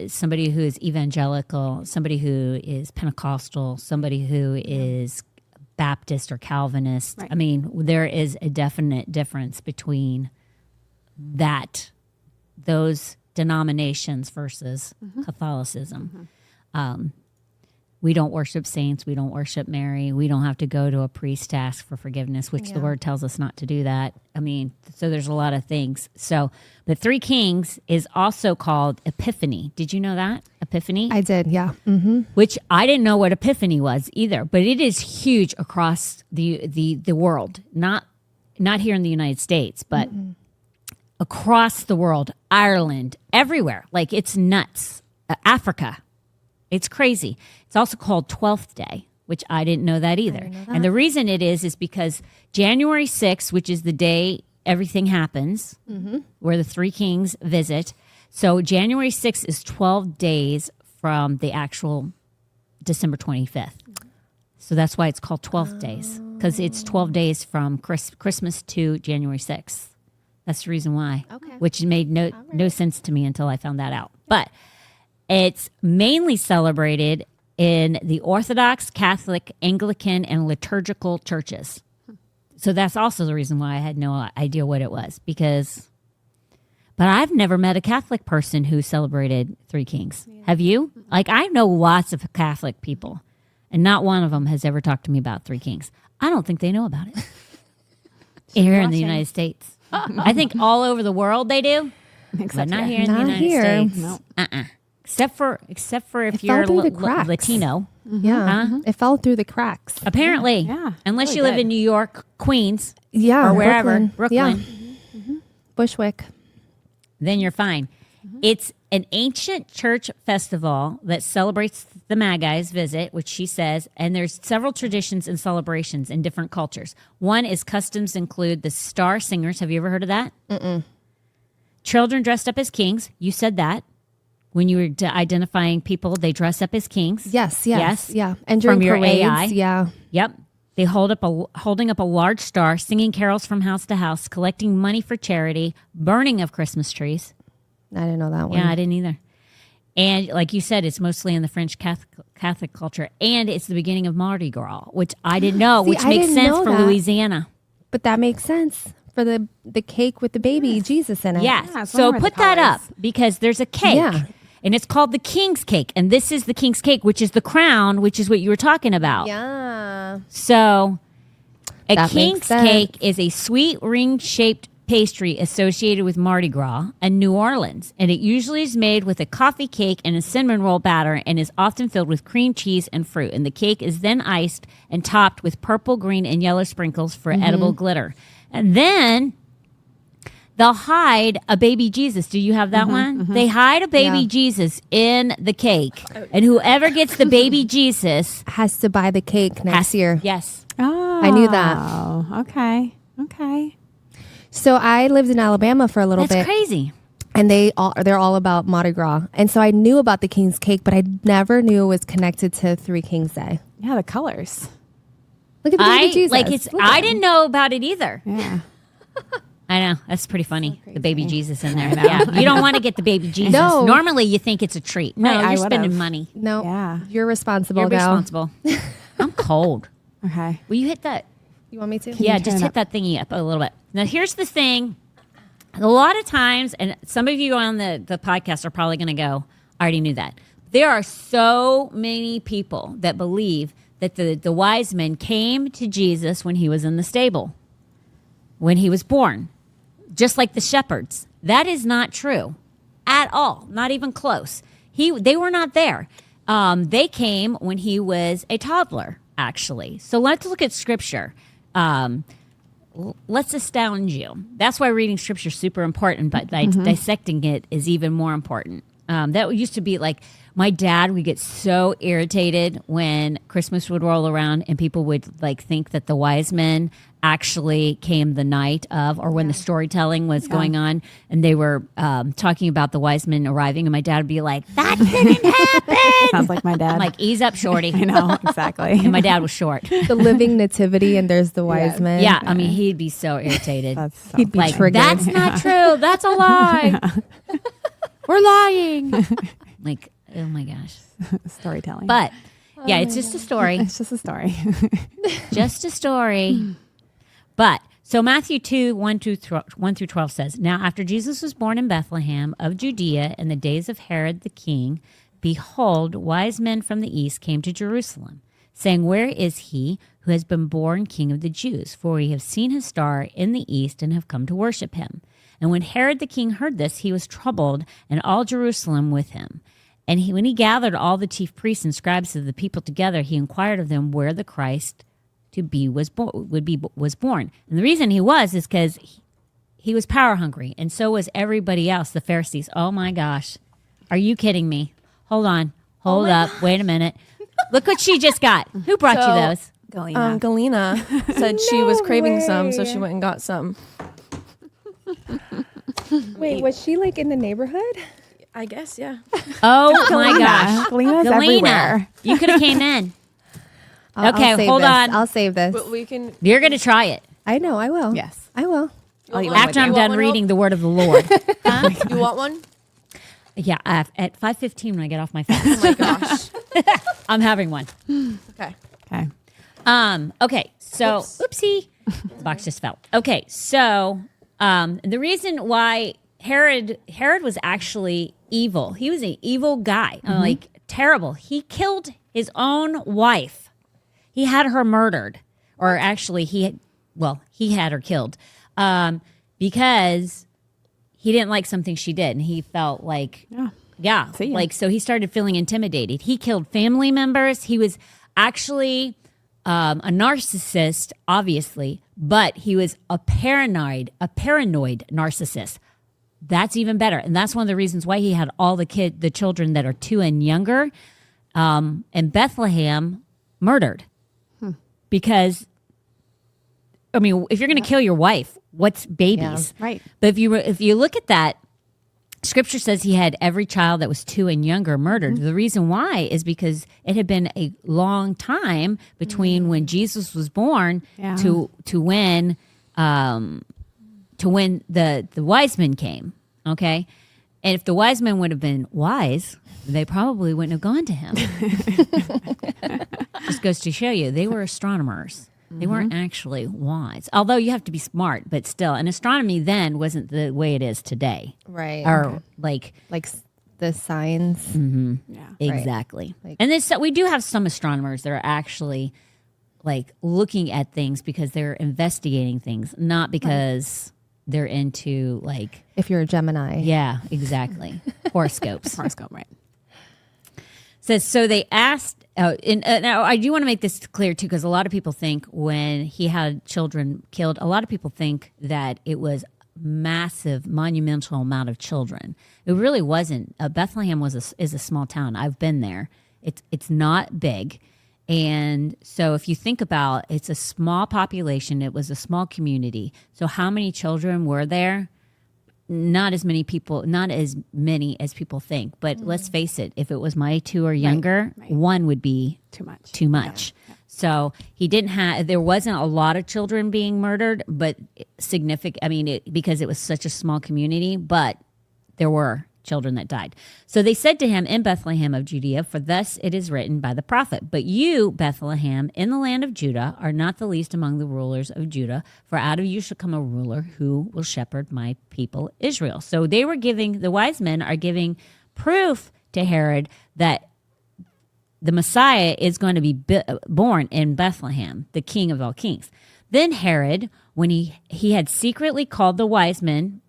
somebody who is evangelical, somebody who is Pentecostal, somebody who is Baptist or Calvinist. Right. I mean, there is a definite difference between those denominations versus Catholicism. We don't worship saints. We don't worship Mary. We don't have to go to a priest to ask for forgiveness, which the word tells us not to do that. I mean, so there's a lot of things. So the Three Kings is also called Epiphany. Did you know that? Epiphany? I did, yeah. Which I didn't know what Epiphany was either, but it is huge across the world. Not here in the United States, but across the world, Ireland, everywhere. Like, it's nuts. Africa. It's crazy. It's also called 12th Day, which I didn't know that either. And the reason it is because January 6th, which is the day everything happens, where the Three Kings visit. So January 6th is 12 days from the actual December 25th. So that's why it's called 12th days, because it's 12 days from Christmas to January 6th. That's the reason why, which made no sense to me until I found that out. But it's mainly celebrated in the Orthodox, Catholic, Anglican, and liturgical churches. So that's also the reason why I had no idea what it was, but I've never met a Catholic person who celebrated Three Kings. Yeah. Have you? Like, I know lots of Catholic people, and not one of them has ever talked to me about Three Kings. I don't think they know about it here in the United States. I think all over the world they do, but not here in the United States. No. Except for if It you're fell through the cracks. Latino. Yeah. It fell through the cracks. Apparently. Yeah. Unless Really you live good. in New York, Queens, Yeah. or wherever, Brooklyn, Yeah. Bushwick. then you're fine. It's an ancient church festival that celebrates the Magi's visit, which she says, and there's several traditions and celebrations in different cultures. One is customs include the star singers. Have you ever heard of that? Children dressed up as kings. You said that. When you were identifying people, they dress up as kings. Yes. Yes. Yeah. And during From your parades, AI. yeah. Yep. They holding up a large star, singing carols from house to house, collecting money for charity, burning of Christmas trees. I didn't know that one. Yeah, I didn't either. And like you said, it's mostly in the French Catholic culture, and it's the beginning of Mardi Gras, which I didn't know, See, which I makes didn't sense know for that. Louisiana. But that makes sense for the cake with the baby Jesus in it. Yes. Yeah, it's So one with put the that up colors. because there's a cake. Yeah. And it's called the King's Cake. And this is the King's Cake, which is the crown, which is what you were talking about. Yeah. So a That King's makes sense. Cake is a sweet ring-shaped pastry associated with Mardi Gras and New Orleans, and it usually is made with a coffee cake and a cinnamon roll batter and is often filled with cream cheese and fruit. And the cake is then iced and topped with purple, green, and yellow sprinkles for edible glitter. And then they'll hide a baby Jesus. Do you have that one? They hide a baby Jesus in the cake. And whoever gets the baby Jesus Has to buy the cake next year. Yes. Oh, I knew that. Oh, okay. Okay. So I lived in Alabama for a little That's bit. crazy. And they're all about Mardi Gras. And so I knew about the King's Cake, but I never knew it was connected to Three Kings Day. Yeah, the colors. Look at the baby Jesus. I didn't know about it either. Yeah. I know. That's pretty funny. The baby Jesus in there. Yeah. You don't want to get the baby Jesus. No. Normally you think it's a treat. No, Right, I you're spending would've. money. No, Yeah. you're responsible You're now. responsible. I'm cold. Okay. Will you hit that? You want me to? Yeah, turn just it hit up? that thingy up a little bit. Now, here's the thing. A lot of times, and some of you on the podcast are probably going to go, I already knew that. There are so many people that believe that the wise men came to Jesus when he was in the stable, when he was born, just like the shepherds. That is not true at all, not even close. They were not there. They came when he was a toddler, actually. So let's look at Scripture. Let's astound you. That's why reading Scripture is super important, but dissecting it is even more important. That used to be like my dad would get so irritated when Christmas would roll around and people would like think that the wise men actually came the night of, or when the storytelling was going on and they were talking about the wise men arriving, and my dad would be like, that didn't happen. Sounds like my dad. I'm like, ease up, shorty. I know, exactly. And my dad was short. The living nativity, and there's the wise men. Yeah, I mean, he'd be so irritated. That's so He'd be Like, triggered. that's not true. That's a lie. We're lying. Like, oh my gosh. storytelling. But yeah, it's just a story. It's just a story. Just a story. But so Matthew 2, 1 through 12 says, Now after Jesus was born in Bethlehem of Judea in the days of Herod the king, behold, wise men from the east came to Jerusalem, saying, Where is he who has been born King of the Jews? For we have seen his star in the east and have come to worship him. And when Herod the king heard this, he was troubled, and all Jerusalem with him. And when he gathered all the chief priests and scribes of the people together, he inquired of them where the Christ was born. And the reason he was is because he was power hungry, and so was everybody else, the Pharisees. Oh my gosh. Are you kidding me? Hold on. Hold up. Wait a minute. Look what she just got. Who brought you those? Galena. Galena said she was craving some, so she went and got some. Wait, was she like in the neighborhood? I guess, yeah. Oh my gosh. Galena's everywhere. You could have came in. Okay, I'll save hold this. on. I'll save this. But we can. You're going to try it I know, I will. Yes. I will. I'll eat one after with I'm you. done reading the word of the Lord. You want one? Yeah, at 5:15 when I get off my fast. Oh my gosh. I'm having one. Okay. Okay. Okay, so oopsie, the box just fell. Okay, so the reason why Herod was actually evil. He was an evil guy, like terrible. He killed his own wife. He had her murdered, or actually he had her killed because he didn't like something she did, and he felt like See ya. so he started feeling intimidated. He killed family members. He was actually a narcissist, obviously, but he was a paranoid narcissist. That's even better, and that's one of the reasons why he had all the children that are 2 and younger, in Bethlehem murdered, because I mean, if you're going to kill your wife, what's babies? Right. But if you look at that, Scripture says he had every child that was 2 and younger murdered. The reason why is because it had been a long time between when Jesus was born to when the wise men came. Okay, and if the wise men would have been wise, they probably wouldn't have gone to him. Just goes to show you, they were astronomers. They weren't actually wise. Although you have to be smart, but still. And astronomy then wasn't the way it is today. Right. Or like the signs. Yeah. exactly. Like- And this, we do have some astronomers that are actually like looking at things because they're investigating things, not because they're into like, If you're a Gemini. yeah, exactly. Horoscopes. Horoscope, right? Says, so they asked, now I do want to make this clear too, because a lot of people think when he had children killed, a lot of people think that it was massive, monumental amount of children. It really wasn't. Bethlehem is a small town. I've been there. It's not big. And so if you think about, it's a small population. It was a small community. So how many children were there? Not as many as people think. But let's face it, if it was my two or younger, one would be Too much. Yeah. So there wasn't a lot of children being murdered, but significant. I mean, because it was such a small community, but there were children that died. So they said to him in Bethlehem of Judea, for thus it is written by the prophet, but you, Bethlehem, in the land of Judah, are not the least among the rulers of Judah, for out of you shall come a ruler who will shepherd my people Israel. So the wise men are giving proof to Herod that the Messiah is going to be born in Bethlehem, the King of all kings. Then Herod, when he had secretly called the wise men,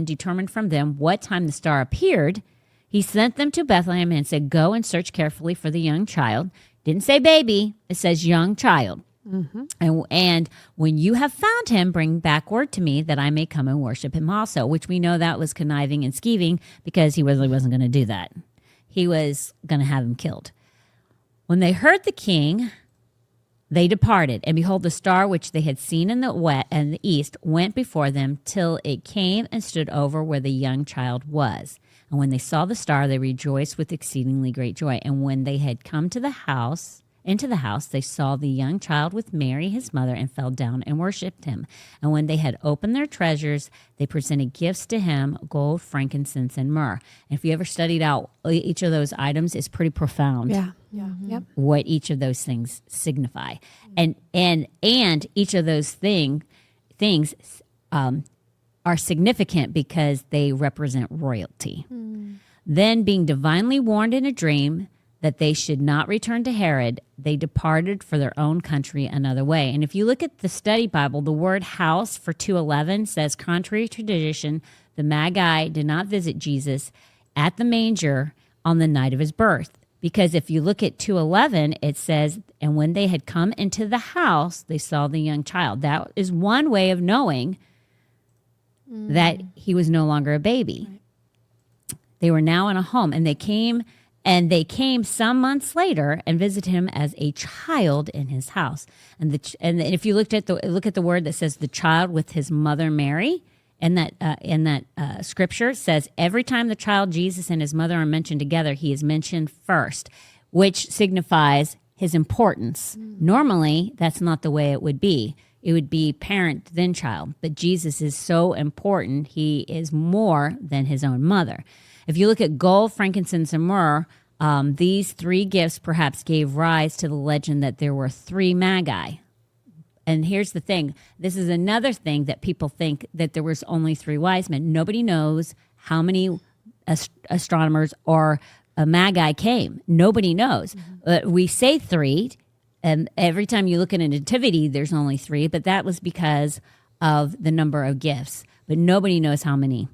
determined from them what time the star appeared, he sent them to Bethlehem and said, go and search carefully for the young child. Didn't say baby, it says young child. Mm-hmm. And when you have found him, bring back word to me that I may come and worship him also, which we know that was conniving and scheming because he really wasn't going to do that. He was going to have him killed. When they heard the king, they departed, and behold, the star which they had seen in the east went before them till it came and stood over where the young child was. And when they saw the star, they rejoiced with exceedingly great joy. And when they had come into the house, they saw the young child with Mary, his mother, and fell down and worshipped him. And when they had opened their treasures, they presented gifts to him, gold, frankincense, and myrrh. And if you ever studied out each of those items, it's pretty profound. Yeah. Yep. What each of those things signify, and each of those things are significant because they represent royalty. Then, being divinely warned in a dream that they should not return to Herod, they departed for their own country another way. And if you look at the study Bible, the word house for 2:11 says, contrary to tradition, the Magi did not visit Jesus at the manger on the night of his birth. Because if you look at 2:11, it says, and when they had come into the house, they saw the young child. That is one way of knowing that he was no longer a baby. Right. They were now in a home, and they came some months later and visited him as a child in his house. And if you look at the word that says the child with his mother Mary, in that scripture says every time the child Jesus and his mother are mentioned together, he is mentioned first, which signifies his importance. Normally, that's not the way it would be. It would be parent then child, but Jesus is so important, he is more than his own mother. If you look at gold, frankincense, and myrrh, these three gifts perhaps gave rise to the legend that there were three magi. And here's the thing. This is another thing that people think, that there was only three wise men. Nobody knows how many astronomers or magi came. Nobody knows. We say three, and every time you look at a nativity, there's only three, but that was because of the number of gifts. But nobody knows how many.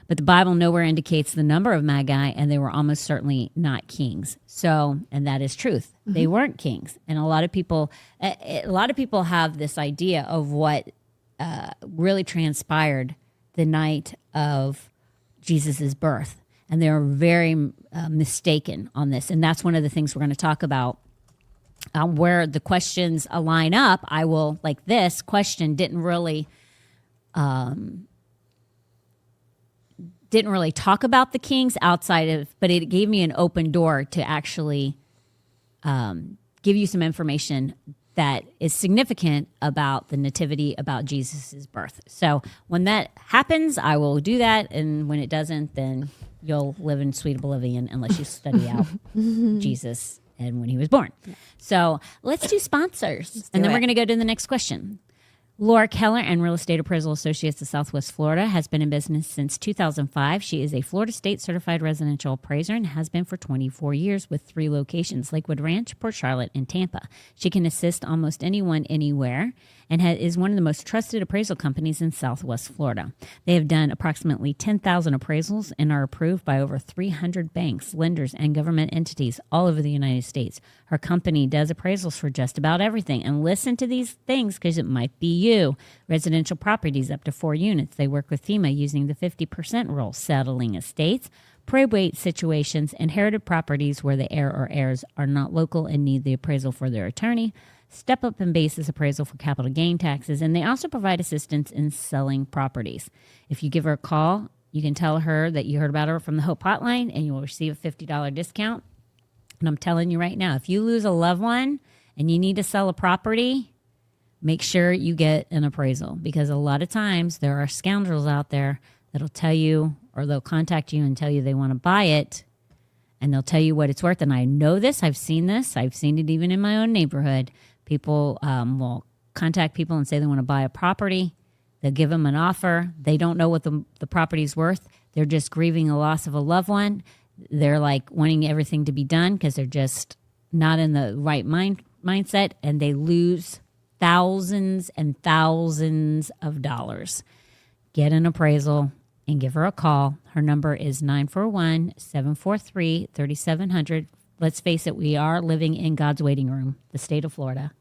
But the Bible nowhere indicates the number of magi, and they were almost certainly not kings. So, and that is truth. They weren't kings. And a lot of people have this idea of what really transpired the night of Jesus's birth. And they're very mistaken on this. And that's one of the things we're going to talk about. Where the questions line up, this question didn't really talk about the kings but it gave me an open door to actually give you some information that is significant about the nativity, about Jesus's birth. So when that happens, I will do that. And when it doesn't, then you'll live in sweet oblivion unless you study out Jesus and when he was born. Yeah. So let's do sponsors. And then we're going to go to the next question. Laura Keller and Real Estate Appraisal Associates of Southwest Florida has been in business since 2005. She is a Florida State Certified Residential Appraiser and has been for 24 years with 3 locations, Lakewood Ranch, Port Charlotte, and Tampa. She can assist almost anyone, anywhere, and is one of the most trusted appraisal companies in Southwest Florida. They have done approximately 10,000 appraisals and are approved by over 300 banks, lenders, and government entities all over the United States. Her company does appraisals for just about everything. And listen to these things because it might be you. Residential properties up to 4 units. They work with FEMA using the 50% rule, settling estates, probate situations, inherited properties where the heir or heirs are not local and need the appraisal for their attorney, step-up and basis appraisal for capital gain taxes, and they also provide assistance in selling properties. If you give her a call, you can tell her that you heard about her from the Hope Hotline, and you will receive a $50 discount. And I'm telling you right now, if you lose a loved one and you need to sell a property, make sure you get an appraisal, because a lot of times there are scoundrels out there that'll tell you, or they'll contact you and tell you they want to buy it, and they'll tell you what it's worth. And I know this. I've seen this. I've seen it even in my own neighborhood. People will contact people and say they want to buy a property. They'll give them an offer. They don't know what the property's worth. They're just grieving the loss of a loved one. They're like wanting everything to be done because they're just not in the right mindset, and they lose thousands and thousands of dollars. Get an appraisal and give her a call. Her number is 941-743-3700. Let's face it, we are living in God's waiting room, the state of Florida.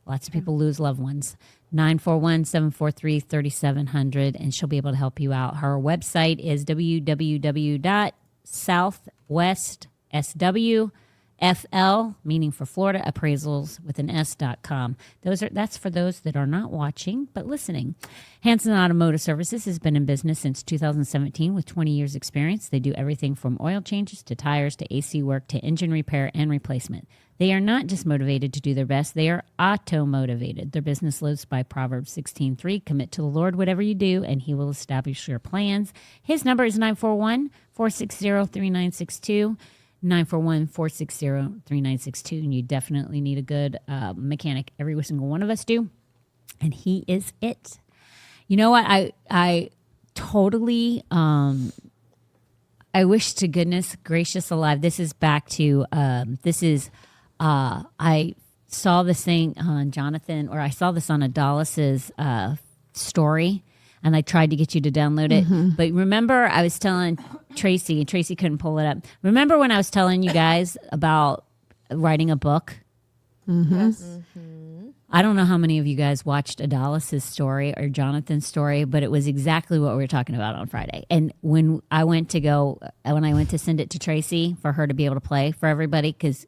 Lots of people lose loved ones. 941-743-3700, and she'll be able to help you out. Her website is www.southwestswfl, meaning for Florida, appraisals with an S.com. That's for those that are not watching but listening. Hanson Automotive Services has been in business since 2017 with 20 years experience. They do everything from oil changes to tires to AC work to engine repair and replacement. They are not just motivated to do their best, they are auto-motivated. Their business lives by Proverbs 16:3. Commit to the Lord whatever you do, and he will establish your plans. His number is 941-460-3962. 941-460-3962, and you definitely need a good mechanic. Every single one of us do, and he is it. You know what? I totally, I wish to goodness gracious alive. This is back to, I saw this thing on Jonathan, or I saw this on Adalis's story, and I tried to get you to download it. But remember, I was telling Tracy, and Tracy couldn't pull it up. Remember when I was telling you guys about writing a book? Yes. I don't know how many of you guys watched Adalis's story or Jonathan's story, but it was exactly what we were talking about on Friday. And when I went to send it to Tracy for her to be able to play for everybody, because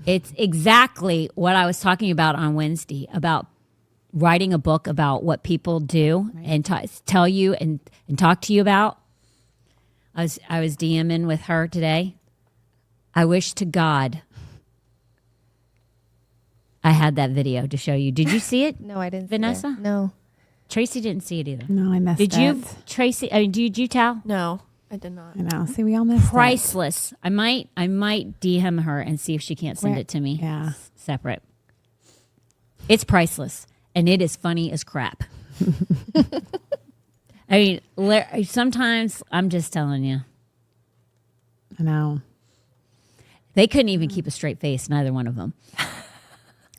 it's exactly what I was talking about on Wednesday about writing a book about what people do and tell you and talk to you about. I was DMing with her today. I wish to God I had that video to show you. Did you see it? No, I didn't. Vanessa? See it. No. Tracy didn't see it either. No, I missed it. Did you, Tracy? Did you tell? No, I did not. I know. See, we all missed Priceless. I might DM her and see if she can't send it to me. Yeah. Separate. It's priceless, and it is funny as crap. I mean, sometimes I'm just telling you. I know. They couldn't even keep a straight face, neither one of them.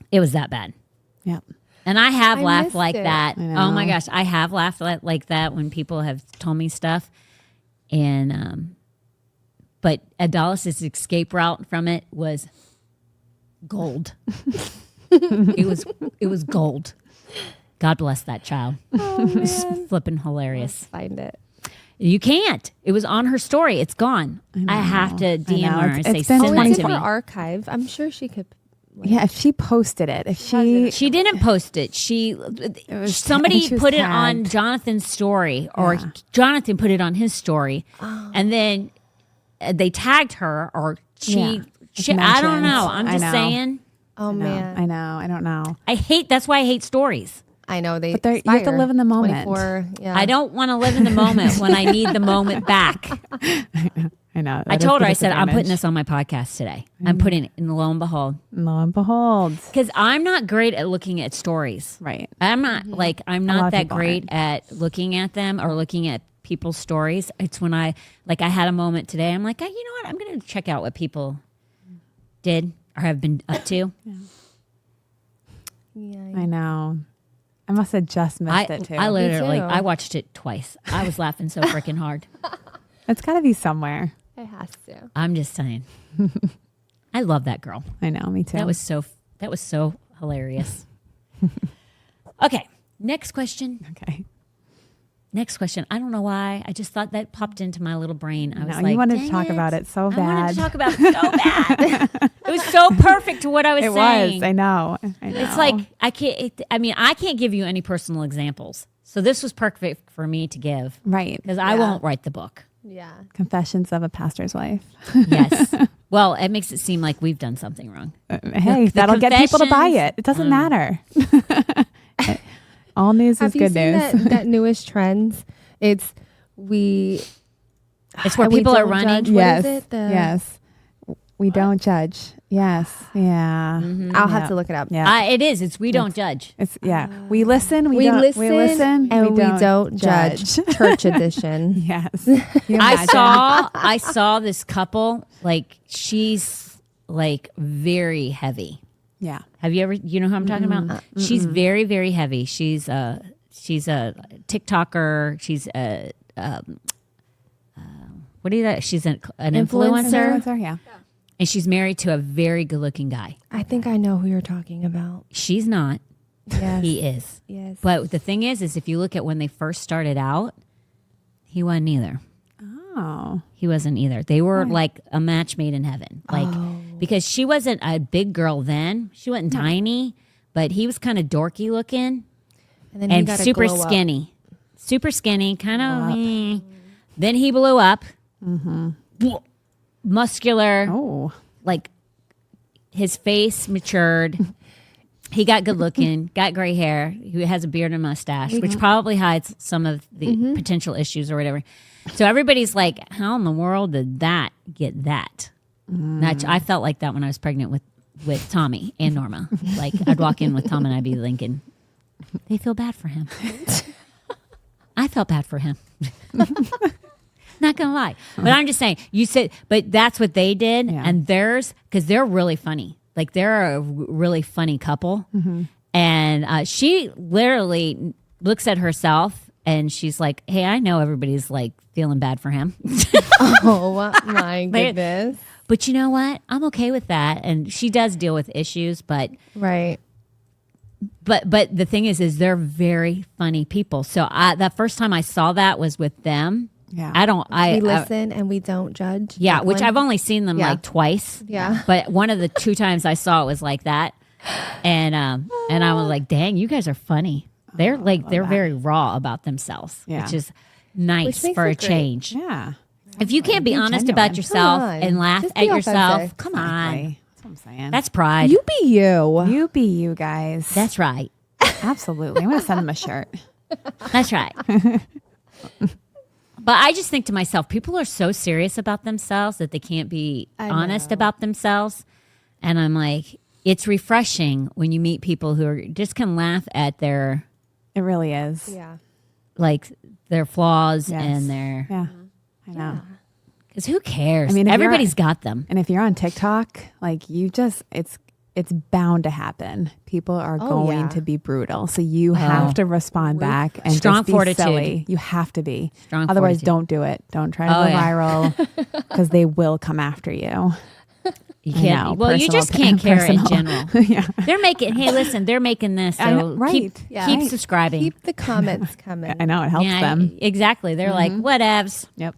It was that bad. Yep. And I have laughed missed like it. that. I know. Oh my gosh, I have laughed like that when people have told me stuff. And but Adalis's escape route from it was gold. It was gold. God bless that child. Oh, It was flipping hilarious. Find it. You can't. It was on her story. It's gone. I have to DM know. her and say, It's been send Oh, that it's to in me. our archive. I'm sure she could. Yeah, if she posted it, if she, She didn't post it. Somebody she was put it on tagged. Jonathan's story, or Yeah. Jonathan put it on his story, and then they tagged her, or Yeah. It's I don't mentioned. know. I'm I just know. saying. Oh no, man, I know, I don't know. That's why I hate stories. I know they. But you have to expire. live in the moment. 24, yeah. I don't want to live in the moment when I need the moment back. I know. I That is told the her, I said, I'm putting disadvantage. this on my podcast today. I'm putting it, and lo and behold. Lo and behold, Because I'm not great at looking at stories. right? I'm not I'm lot not of that people great aren't. at looking at them or looking at people's stories. It's when I had a moment today. I'm like, you know what? I'm going to check out what people did or have been up to. I know. I must have just missed it too. I literally, too. I watched it twice. I was laughing so freaking hard. It's got to be somewhere. It has to. I'm just saying. I love that girl. I know. Me too. That was so hilarious. Okay, next question. okay. Next question. I don't know why. I just thought that popped into my little brain. I was No, like, you wanted to "Dang talk about it so I wanted bad. to talk about it so bad. It was so perfect to what I was It saying. was. I know. It's like I can't give you any personal examples. So this was perfect for me to give right. because I won't write the book. Yeah. Confessions of a pastor's wife. Yes. Well, it makes it seem like we've done something wrong. Hey, The that'll get people to buy confessions. it. It doesn't matter. All news Have is you good seen news. that newest trends? It's we. It's where we people are don't running. judge. What yes. is it? Yes. We don't judge. Yes. Yeah. I'll have to look it up. Yeah. It is. It's we don't judge. It's we listen. We listen, listen, and we don't judge. Church edition. Yes. Can you I imagine? saw this couple, like she's like very heavy. Yeah. Have you ever, you know who I'm talking about? She's very, very heavy. She's a TikToker. She's a, what do you, she's an influencer. Influencer, yeah. And she's married to a very good looking guy. I think I know who you're talking about. She's not, Yes. he is. Yes. But the thing is if you look at when they first started out, he wasn't either. Oh. He wasn't either. They were like a match made in heaven. Like, because she wasn't a big girl then. She wasn't tiny, but he was kind of dorky looking then he and got a super glow up. skinny. Super skinny, kind of. Then he blew up. Muscular, Oh. like his face matured. He got good looking, got gray hair. He has a beard and mustache, which probably hides some of the potential issues or whatever. So everybody's like, how in the world did that get that? I felt like that when I was pregnant with Tommy and Norma. Like I'd walk in with Tom and I'd be thinking, they feel bad for him. I felt bad for him. Not gonna lie. But I'm just saying, you said, but that's what they did. Yeah. And theirs, because they're really funny. Like they're a really funny couple. And she literally looks at herself and she's like, hey, I know everybody's like feeling bad for him. Oh my goodness. But you know what? I'm okay with that. And she does deal with issues, but Right. the thing is they're very funny people. So the first time I saw that was with them. Yeah. We listen and we don't judge. Yeah, That which one? I've only seen them Yeah. like twice. Yeah. But one of the 2 times I saw it was like that. And I was like, dang, you guys are funny. They're they're very raw about themselves, Yeah. which is nice makes for a it great. change. Yeah. If you can't be honest about genuine. yourself Come on. and laugh Just at be yourself, authentic. come on. Exactly. That's what I'm saying. That's pride. You be you. You be you guys. That's right. Absolutely. I'm going to send them a shirt. That's right. But I just think to myself, people are so serious about themselves that they can't be honest about themselves. And I'm like, it's refreshing when you meet people who are just can laugh at their It really is. Yeah. like their flaws Yes. and their Yeah. I know. because who cares? I mean, if you're- everybody's got them. And if you're on TikTok, like you just, it's bound to happen. People are going yeah. to be brutal. So you have to respond back and Strong just be fortitude. silly. You have to be. Strong Otherwise, fortitude. don't do it. Don't try to Oh, go yeah. viral because they will come after you. You I can't. know, Well, you personal just can't care in personal. general. Yeah. They're making. Hey, listen, they're making this. I know, So right. keep Yeah. keep Right. subscribing. Keep the comments coming. I know it helps them. Exactly. They're like whatevs. Yep.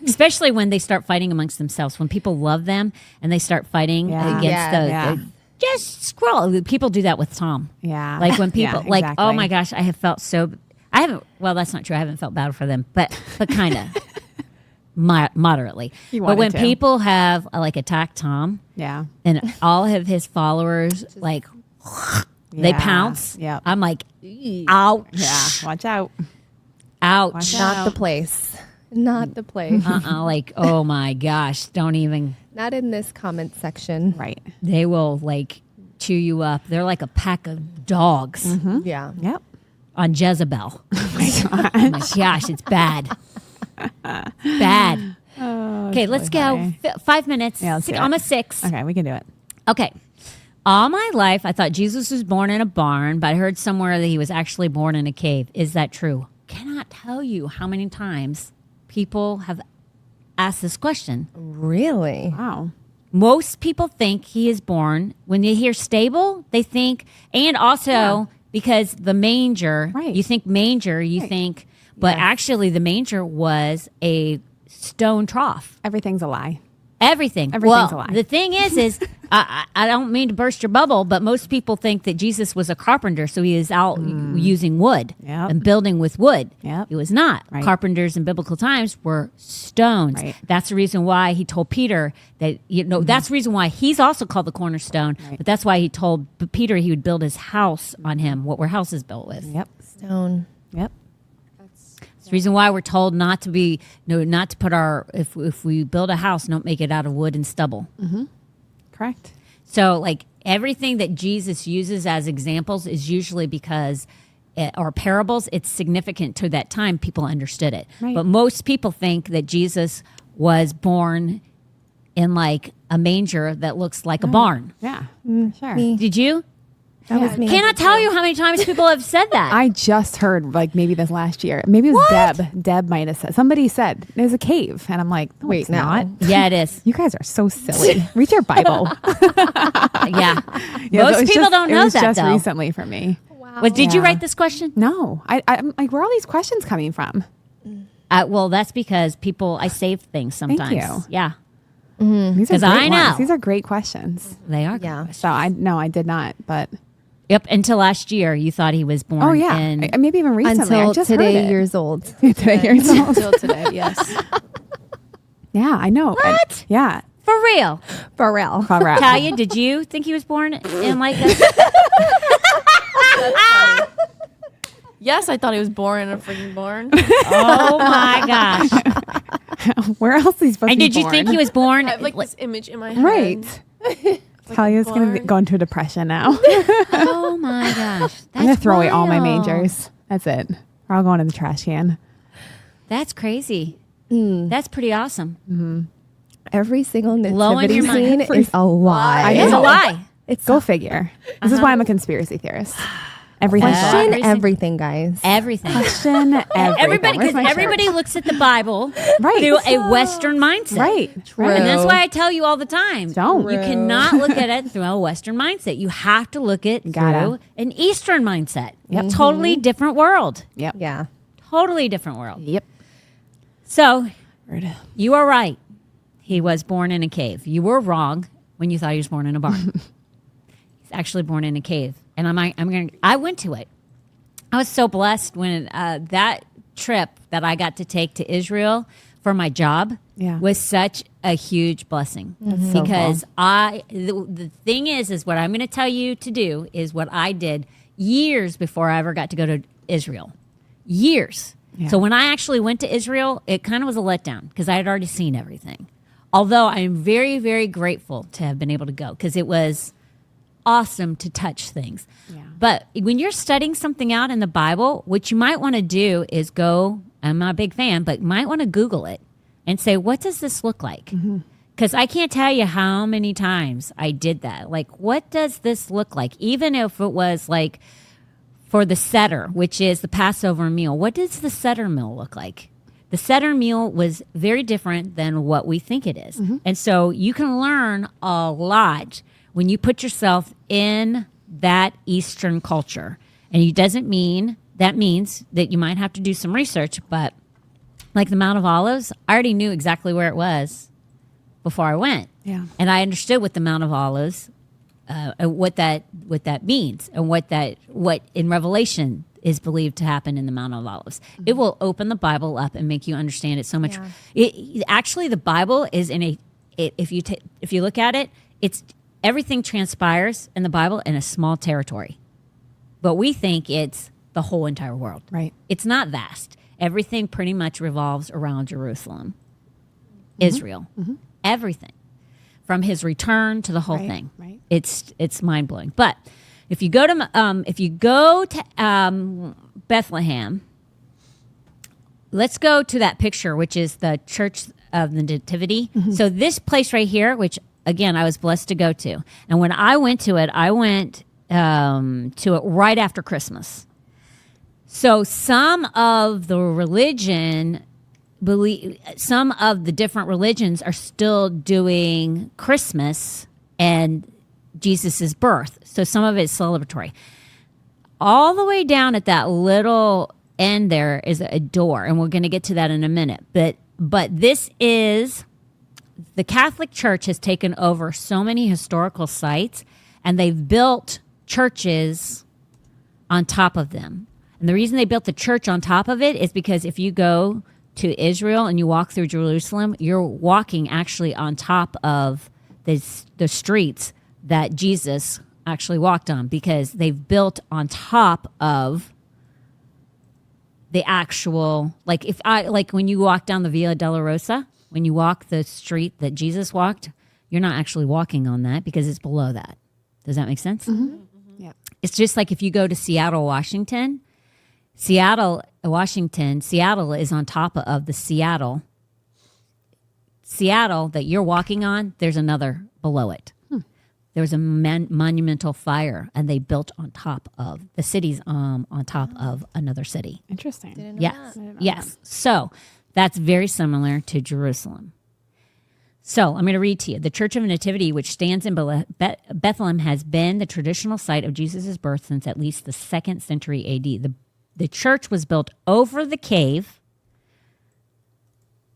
Especially when they start fighting amongst themselves. When people love them and they start fighting Yeah. against Yeah. the just scroll. People do that with Tom. Yeah. Like when people Yeah, like, oh exactly. my gosh, I have felt so. I haven't. Well, that's not true. I haven't felt bad for them, but kind of moderately. You But when wanted to. people have like attacked Tom Yeah. and all of his followers like they Yeah. pounce. Yep. I'm like, ouch, Yeah. Watch out. ouch. Watch Not the out. place. Not the place. Like, oh my gosh, don't even. Not in this comment section. Right. They will like chew you up. They're like a pack of dogs Yeah. Yep. on Jezebel. Oh my gosh, it's bad. Bad. Okay, let's go. funny. 5 minutes. Yeah, let's do it. Almost 6. Okay, we can do it. Okay. All my life, I thought Jesus was born in a barn, but I heard somewhere that he was actually born in a cave. Is that true? Cannot tell you how many times people have asked this question. Really? Wow. Most people think he is born. When they hear stable, they think, and also because the manger, Right. you think manger, you think, but actually the manger was a stone trough. Everything's a lie. Everything. Everything's well, a lie. the thing is I don't mean to burst your bubble, but most people think that Jesus was a carpenter, so he is out using wood Yep. and building with wood. Yep. He was not. Right. Carpenters in biblical times were stones. Right. That's the reason why he told Peter that, that's the reason why he's also called the cornerstone, Right. but that's why he told Peter he would build his house on him, what were houses built with. Yep. Stone. Yep. It's the reason why we're told not to be, not to put if we build a house, don't make it out of wood and stubble. Correct. So, like, everything that Jesus uses as examples is usually because, or parables, it's significant to that time. People understood it. Right. But most people think that Jesus was born in, like, a manger that looks like a barn. Yeah. Sure. Me. Did you? That was me. Cannot tell you how many times people have said that. I just heard like maybe this last year. Maybe it was Deb. Deb might have said. Somebody said there's a cave, and I'm like, no, Wait, it's no. not. Yeah, it is. You guys are so silly. Read your Bible. Yeah. Yeah, Most it was people don't it know was that, just though. recently for me. Well, did you Yeah. write this question? No, I'm like, where are all these questions coming from? Well, that's because I save things sometimes. you. Yeah, These are 'Cause great I know. ones. These are great questions. they are. Yeah. So I did not, but Yep. Until last year, you thought he was born. oh yeah, in, maybe even recently. I Until just today, heard it. years old. Today years old. Until today, yes. Yeah, I know. What? Yeah, for real. For real. correct. Talia, did you think he was born in like this? Yes, I thought he was born in a freaking barn. Oh my gosh! Where else is he supposed And to be did you think he was born? I have like this image in my head. right? Talia's gonna barn. go into a depression now. Oh my gosh! I'm gonna throw away all my wild. mangers. That's it. We're all going in the trash can. That's crazy. That's pretty awesome. Every single Blow in nativity your mind. scene is a lie. It's a know. lie. It's Go figure. This is why I'm a conspiracy theorist. Everything. question Everything. everything, guys. Everything. Question everything. Everybody, Where's because my everybody shirt? looks at the Bible Right. through a Western mindset. Right. And that's why I tell you all the time. Don't. You True. cannot look at it through a Western mindset. You have to look at it Gotta. through an Eastern mindset. Yep. Totally different world. Yep. Yeah. Totally different world. Yep. So you are right. He was born in a cave. You were wrong when you thought he was born in a barn. He's actually born in a cave. And I went to it. I was so blessed when that trip that I got to take to Israel for my job Yeah. was such a huge blessing. so Because the thing is what I'm going to tell you to do is what I did years before I ever got to go to Israel. Years. Yeah. So when I actually went to Israel, it kind of was a letdown because I had already seen everything. Although I'm very, very grateful to have been able to go because it was awesome to touch things. Yeah. But when you're studying something out in the Bible, what you might want to do is go, I'm not a big fan, but you might want to Google it and say, what does this look like? Because I can't tell you how many times I did that. Like, what does this look like? Even if it was like for the Seder, which is the Passover meal, what does the Seder meal look like? The Seder meal was very different than what we think it is. And so you can learn a lot when you put yourself in that Eastern culture. And it doesn't mean, that means that you might have to do some research, but like the Mount of Olives, I already knew exactly where it was before I went. Yeah. And I understood what the Mount of Olives, what that means, and what in Revelation is believed to happen in the Mount of Olives. It will open the Bible up and make you understand it so much. Actually, the Bible is if you look at it, it's everything transpires in the Bible in a small territory, but we think it's the whole entire world. Right. It's not vast. Everything pretty much revolves around Jerusalem, Israel, everything from his return to the whole Right, thing. right. It's mind blowing. But if you go to Bethlehem, let's go to that picture, which is the Church of the Nativity. So this place right here, which again, I was blessed to go to. And when I went to it, I went to it right after Christmas. So some of the different religions are still doing Christmas and Jesus's birth. So some of it is celebratory. All the way down at that little end there is a door, and we're going to get to that in a minute. But this is, the Catholic Church has taken over so many historical sites, and they've built churches on top of them. And the reason they built the church on top of it is because if you go to Israel and you walk through Jerusalem, you're walking actually on top of the streets that Jesus actually walked on, because they've built on top of the actual, like when you walk down the Via Dolorosa, when you walk the street that Jesus walked, you're not actually walking on that because it's below that. Does that make sense? Mm-hmm. Yeah. It's just like if you go to Seattle, Washington. Seattle is on top of the Seattle that you're walking on. There's another below it. There was a monumental fire, and they built on top of the city's on top of another city. Interesting. Yes. So that's very similar to Jerusalem. So I'm going to read to you. The Church of Nativity, which stands in Bethlehem, has been the traditional site of Jesus' birth since at least the 2nd century AD. The church was built over the cave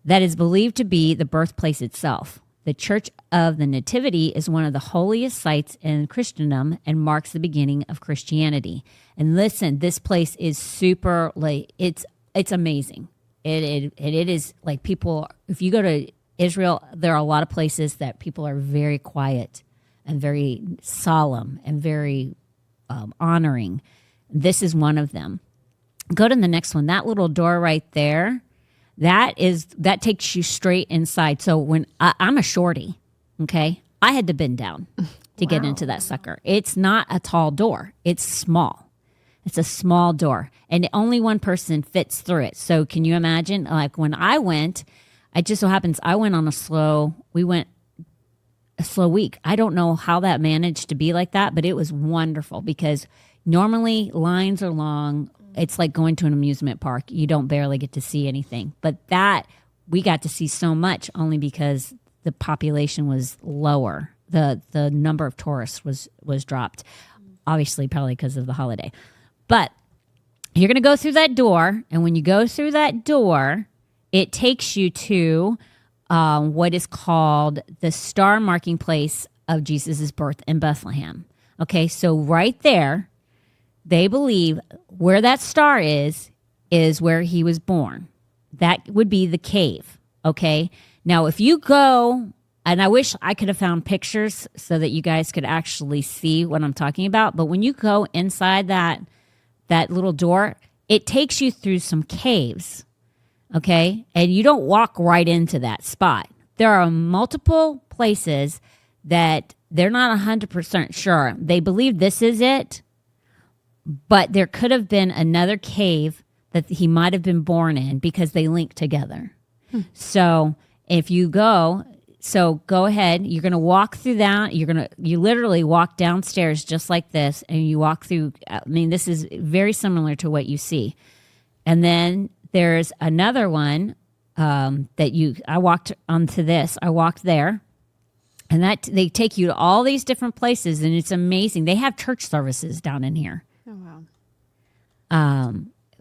that is believed to be the birthplace itself. The Church of the Nativity is one of the holiest sites in Christendom and marks the beginning of Christianity. And listen, this place is super, like, it's amazing. It is like, people, if you go to Israel, there are a lot of places that people are very quiet and very solemn and very honoring. This is one of them. Go to the next one. That little door right there, that takes you straight inside. So when I'm a shorty, okay, I had to bend down to get into that sucker. It's not a tall door. It's small. It's a small door, and only one person fits through it. So can you imagine? Like when I went, it just so happens I went on a slow week. I don't know how that managed to be like that, but it was wonderful because normally lines are long. It's like going to an amusement park. You don't barely get to see anything. But that, we got to see so much only because the population was lower. The number of tourists was dropped. Obviously, probably because of the holiday. But you're going to go through that door. And when you go through that door, it takes you to what is called the star marking place of Jesus' birth in Bethlehem. Okay, so right there, they believe where that star is where he was born. That would be the cave, okay? Now, if you go, and I wish I could have found pictures so that you guys could actually see what I'm talking about, but when you go inside that little door, it takes you through some caves, okay? And you don't walk right into that spot. There are multiple places that they're not 100% sure. They believe this is it, but there could have been another cave that he might have been born in because they link together. So if you go ahead, you're going to walk through that. You literally walk downstairs just like this, and you walk through. I mean, this is very similar to what you see. And then there's another one I walked onto this. I walked there. And that they take you to all these different places, and it's amazing. They have church services down in here. Oh, wow.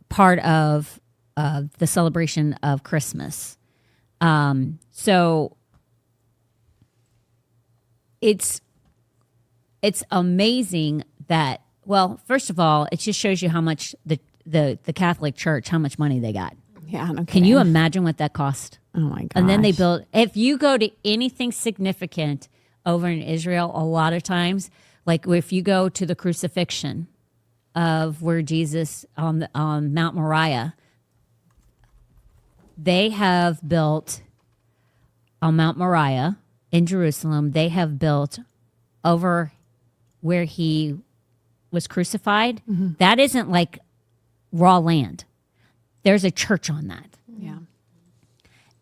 Part of the celebration of Christmas. So it's amazing that, well, first of all, it just shows you how much the Catholic Church, how much money they got. Yeah. No Can you imagine what that cost? Oh my gosh. And then they built, if you go to anything significant over in Israel, a lot of times, like if you go to the crucifixion of where Jesus on Mount Moriah, they have built on Mount Moriah in Jerusalem, they have built over where he was crucified. Mm-hmm. That isn't like raw land. There's a church on that. Yeah.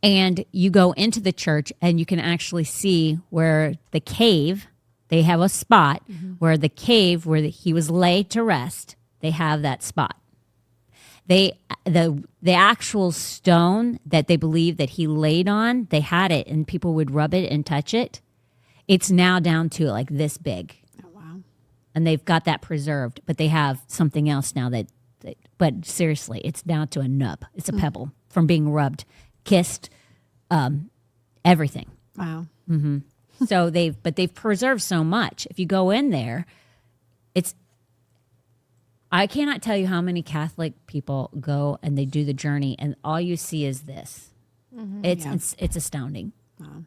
And you go into the church and you can actually see where the cave, they have a spot where the cave where he was laid to rest, they have that spot. The actual stone that they believe that he laid on, they had it and people would rub it and touch it. It's now down to like this big. Oh, wow. And they've got that preserved, but they have something else now but seriously, it's down to a nub. It's a pebble from being rubbed, kissed, everything. Wow. So they've preserved so much. If you go in there, I cannot tell you how many Catholic people go and they do the journey and all you see is this. It's astounding. Wow.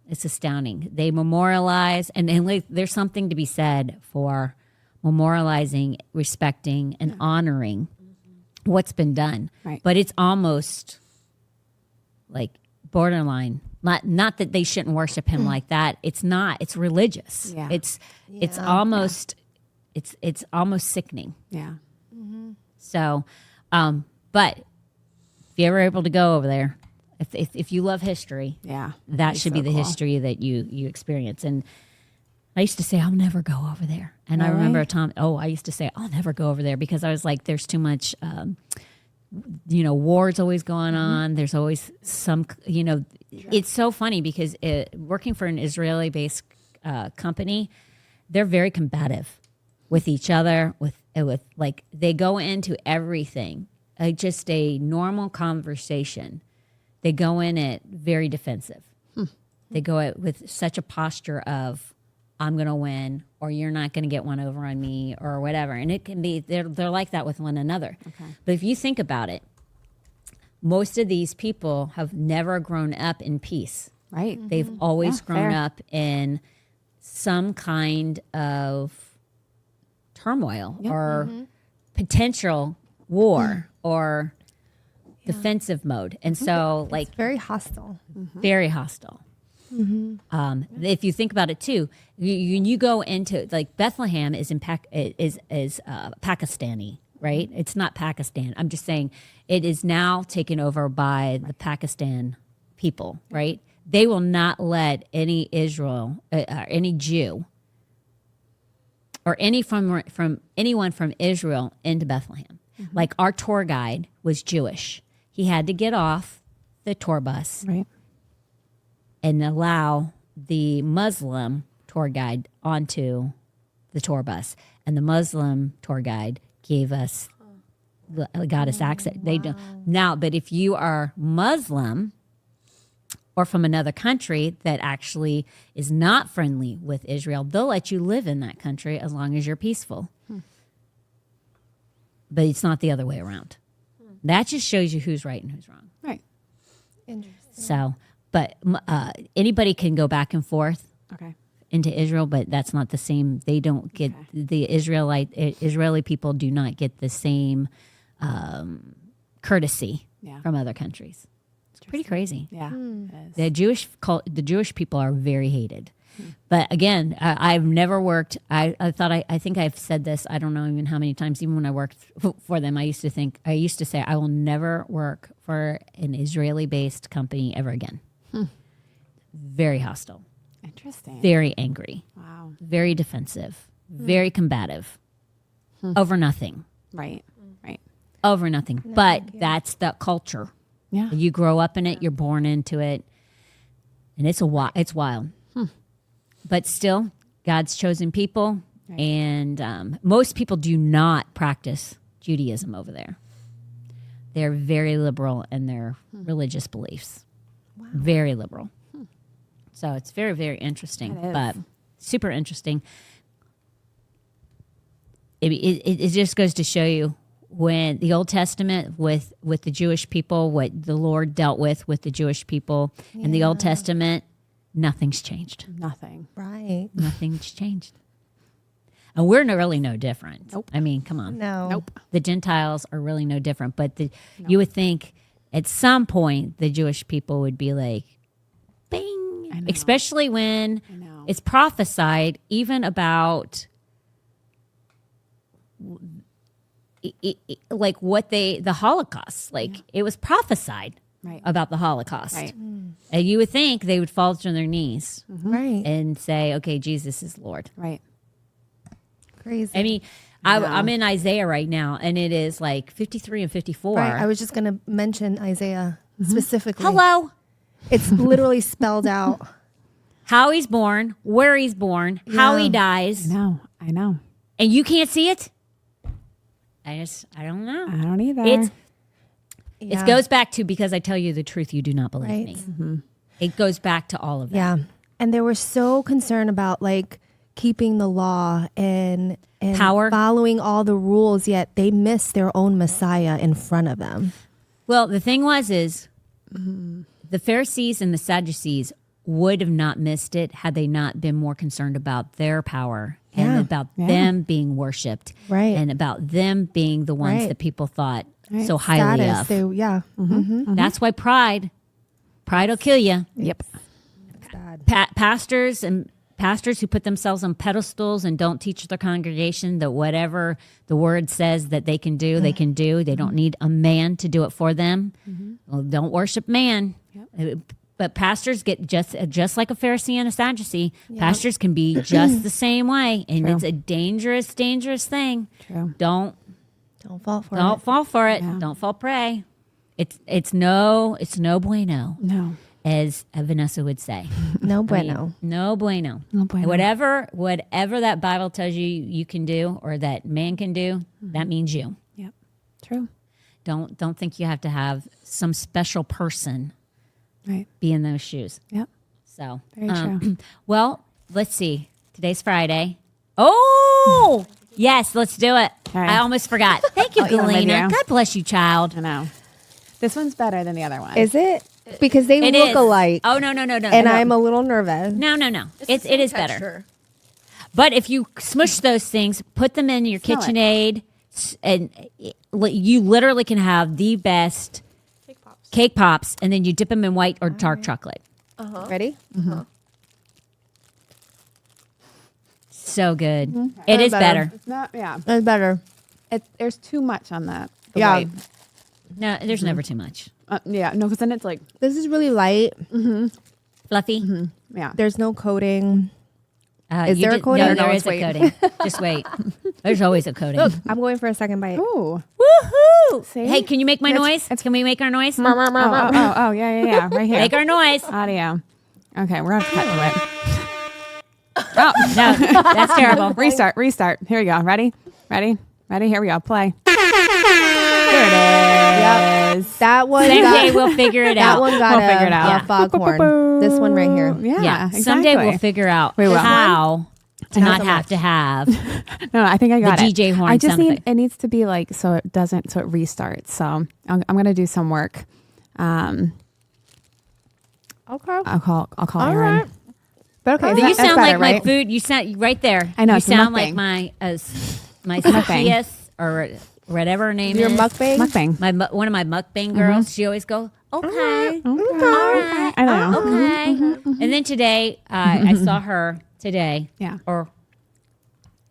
It's astounding. They memorialize and like, there's something to be said for memorializing, respecting, and honoring what's been done. Right. But it's almost like borderline. Not that they shouldn't worship him like that. It's not. It's religious. Yeah. It's almost it's almost sickening. Yeah. So, but if you're ever able to go over there, if you love history, Yeah. that should be the history that you experience. And I used to say, I'll never go over there. And I remember a time, I used to say, I'll never go over there because I was like, there's too much, war's always going on. There's always some, it's so funny because working for an Israeli-based company, they're very combative with each other, with like, they go into everything, just a normal conversation. They go in it very defensive. They go it with such a posture of, I'm going to win, or you're not going to get one over on me, or whatever. And it can be, they're like that with one another. Okay. But if you think about it, most of these people have never grown up in peace. Right. They've always grown fair. up in some kind of turmoil or potential war or defensive mode. And so, like, It's very hostile. very hostile. If you think about it too, you go into like Bethlehem is in Pakistani, right? It's not Pakistan. I'm just saying it is now taken over by the Pakistan people, right? They will not let any any Jew, or anyone from Israel into Bethlehem. Like our tour guide was Jewish. He had to get off the tour bus Right. and allow the Muslim tour guide onto the tour bus. And the Muslim tour guide got us access. They don't now, but if you are Muslim or from another country that actually is not friendly with Israel, they'll let you live in that country as long as you're peaceful. But it's not the other way around. That just shows you who's right and who's wrong. Right. Interesting. So, but anybody can go back and forth Okay. into Israel, but that's not the same. They don't get the Israeli people do not get the same courtesy from other countries. It's pretty crazy. Yeah. It is. The Jewish people are very hated. But again, I've never worked. I think I've said this. I don't know even how many times. Even when I worked for them, I used to say I will never work for an Israeli-based company ever again. Very hostile, Interesting. very angry, Wow. very defensive, very combative, over nothing, Right. Right. over nothing. But that's the culture. Yeah. You grow up in it. You're born into it, and it's wild. But still, God's chosen people, and most people do not practice Judaism over there. They're very liberal in their religious beliefs. Wow. Very liberal. So it's very, very interesting, It is. but super interesting. It just goes to show you when the Old Testament with the Jewish people, what the Lord dealt with the Jewish people in the Old Testament, nothing's changed. Nothing. Right. Nothing's changed. And we're really no different. Nope. I mean, come on. No. Nope. The Gentiles are really no different. But you would think at some point the Jewish people would be like, bing. I know. Especially when I know. it's prophesied even about like the Holocaust. Like it was prophesied about the Holocaust. Right. And you would think they would fall to their knees Right. and say, okay, Jesus is Lord. Right. Crazy. I mean, I'm in Isaiah right now, and it is like 53 and 54. Right. I was just going to mention Isaiah specifically. Hello. It's literally spelled out. How he's born, where he's born, how he dies, I know. and you can't see it? I don't know. I don't either. It goes back to because I tell you the truth, you do not believe me. Mm-hmm. It goes back to all of that. Yeah. And they were so concerned about like keeping the law and Power. following all the rules, yet they missed their own Messiah in front of them. Well, the thing is the Pharisees and the Sadducees would have not missed it had they not been more concerned about their power and about them being worshipped, Right. and about them being the ones Right. that people thought so highly Status. of. They, Mm-hmm. That's why pride will kill you. Yep. Pastors who put themselves on pedestals and don't teach their congregation that whatever the word says that they can do, they can do. They don't need a man to do it for them. Well, don't worship man. But pastors get just like a Pharisee and a Sadducee. Pastors can be just the same way, and it's a dangerous, dangerous thing. True. Don't fall for don't it. fall for it. Don't fall prey. It's no bueno. No. As Vanessa would say. No bueno. No bueno. No bueno. Whatever that Bible tells you can do or that man can do, that means you. Yep. True. Don't think you have to have some special person Right. be in those shoes. Yep. So, Very true. well, let's see. Today's Friday. Oh, yes, let's do it. Okay. I almost forgot. Thank you, I'll eat one with Galena. you. God bless you, child. I know. This one's better than the other one. Is it? Because they It look is. alike. Oh, no. And I'm a little nervous. No. It is better. But if you smush those things, put them in your Smell it. KitchenAid, and you literally can have the best cake pops, and then you dip them in white or dark chocolate. Ready? So good. It is better. It's not. Yeah. It's better. There's too much on that. the Yeah. white. No, there's never too much. Yeah. No, because then it's like, This is really light. Fluffy. yeah. There's no coating. Is You there a did- coating? No, Or there no, is it's a coating. Just wait. There's always a coating. Look, I'm going for a second bite. Ooh. Woohoo! See? Hey, can you make my noise? Can we make our noise? Oh, yeah. Right here. Make our noise. Audio. Okay, we're going to cut to it. No, that's terrible. Restart. Here we go. Ready? Here we go. Play. There it is. Yes. That one. Someday we'll figure it That out. one got We'll figure it out. a foghorn. This one right here. Yeah. Someday we'll figure out We will. how to not so have much. to have. No, I think I got The it. DJ horn I just sound need effect. it needs to be like so it restarts. So I'm gonna do some work. Okay. I'll call All Aaron. right. But okay, You that's sound better, like my right? food. You sound right there. I know, You it's a sound mukbang. like my Sophia's or whatever her name Your is. mukbang. Mukbang. One of my mukbang girls. She always go, okay, Okay. all right, I know. okay. And then today, I saw her today. Yeah. Or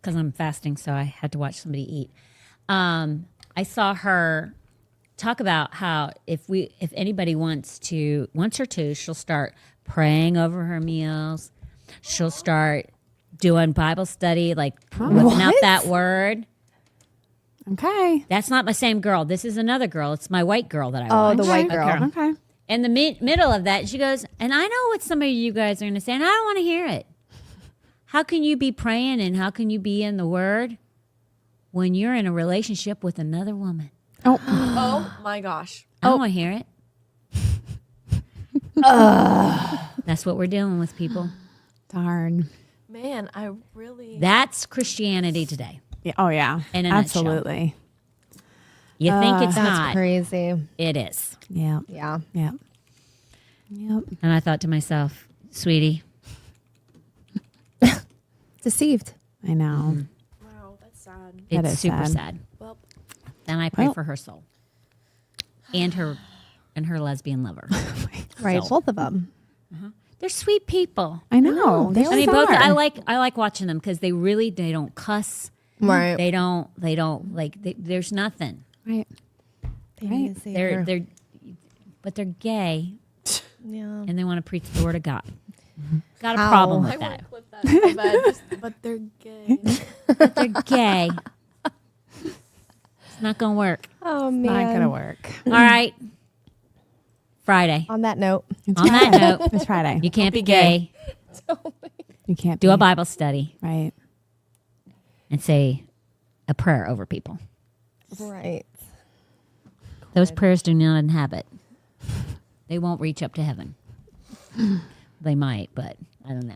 because I'm fasting, so I had to watch somebody eat. I saw her talk about how if anybody wants her to, she'll start praying over her meals. She'll start doing Bible study, like whipping out that word. Okay. That's not my same girl. This is another girl. It's my white girl that I Oh, watch. the white girl. Okay. In the middle of that, she goes, and I know what some of you guys are going to say, and I don't want to hear it. How can you be praying and how can you be in the Word when you're in a relationship with another woman? Oh my gosh. I don't want to hear it. That's what we're dealing with, people. Darn. Man, I really. That's Christianity today. Yeah. Oh yeah. In a nutshell. Absolutely. You think it's That's not. crazy. It is. Yeah. Yeah. Yeah. Yep. And I thought to myself, sweetie, Deceived. I know. Wow, that's sad. That it's is super sad. sad. Well, And I pray Well. for her soul. And her lesbian lover. Right. So- Both of them. They're sweet people. I know. They I mean, always both. are. I like watching them because they don't cuss. Right. They don't there's nothing. Right. They need a They're savior. but they're gay Yeah. and they want to preach the word of God. Got a How? problem I with want that. to clip that so bad. But they're gay. But they're gay. It's not going to work. Oh Not man. gonna work. All right. Friday. On that note, On that note, It's Friday. you can't be gay. You can't Do be. a Bible study Right. and say a prayer over people. right. Those prayers do not inhabit. They won't reach up to heaven. They might, but I don't know.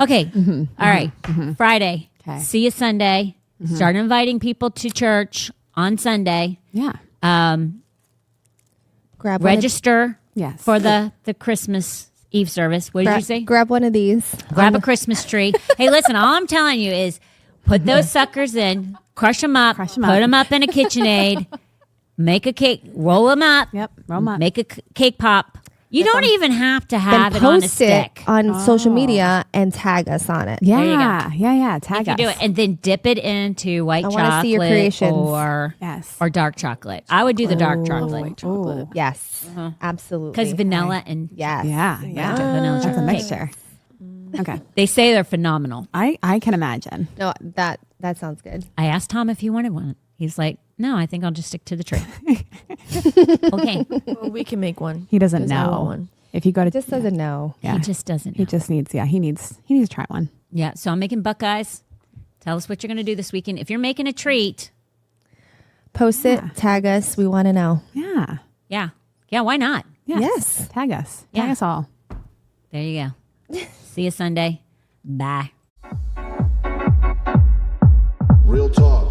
Okay. All right. Friday. Okay. See you Sunday. Start inviting people to church on Sunday. Yeah. Grab Register Yes. for the Christmas Eve service. What did you say? Grab one of these. Grab a Christmas tree. Hey, listen, all I'm telling you is put those suckers in, crush them up, Crush 'em put up. them up in a KitchenAid, make a cake, roll them up, Yep. Roll 'em up. make a cake pop. You don't even have to Then have it on a post stick. it on social media and tag us on it. Yeah. There you go. Yeah. Tag If you us. do it, and then dip it into white I wanna see your chocolate creations. Yes. or dark chocolate. I would do the dark chocolate Ooh. Yes. Absolutely. because vanilla and Yes. Yeah. vanilla That's a chocolate cake. mixture. Okay. They say they're phenomenal. I can imagine. No, that sounds good. I asked Tom if he wanted one. He's like, no, I think I'll just stick to the tree. Okay. Well, we can make one. He doesn't 'Cause I want know. one. If you go to Just doesn't know. yeah. He just doesn't know. He just needs he needs to try one. Yeah, so I'm making Buckeyes. Tell us what you're going to do this weekend. If you're making a treat, Post it, tag us. We want to know. Yeah. yeah, why not? Yes. Tag us. Tag Yeah. us all. There you go. See you Sunday. Bye. Real talk.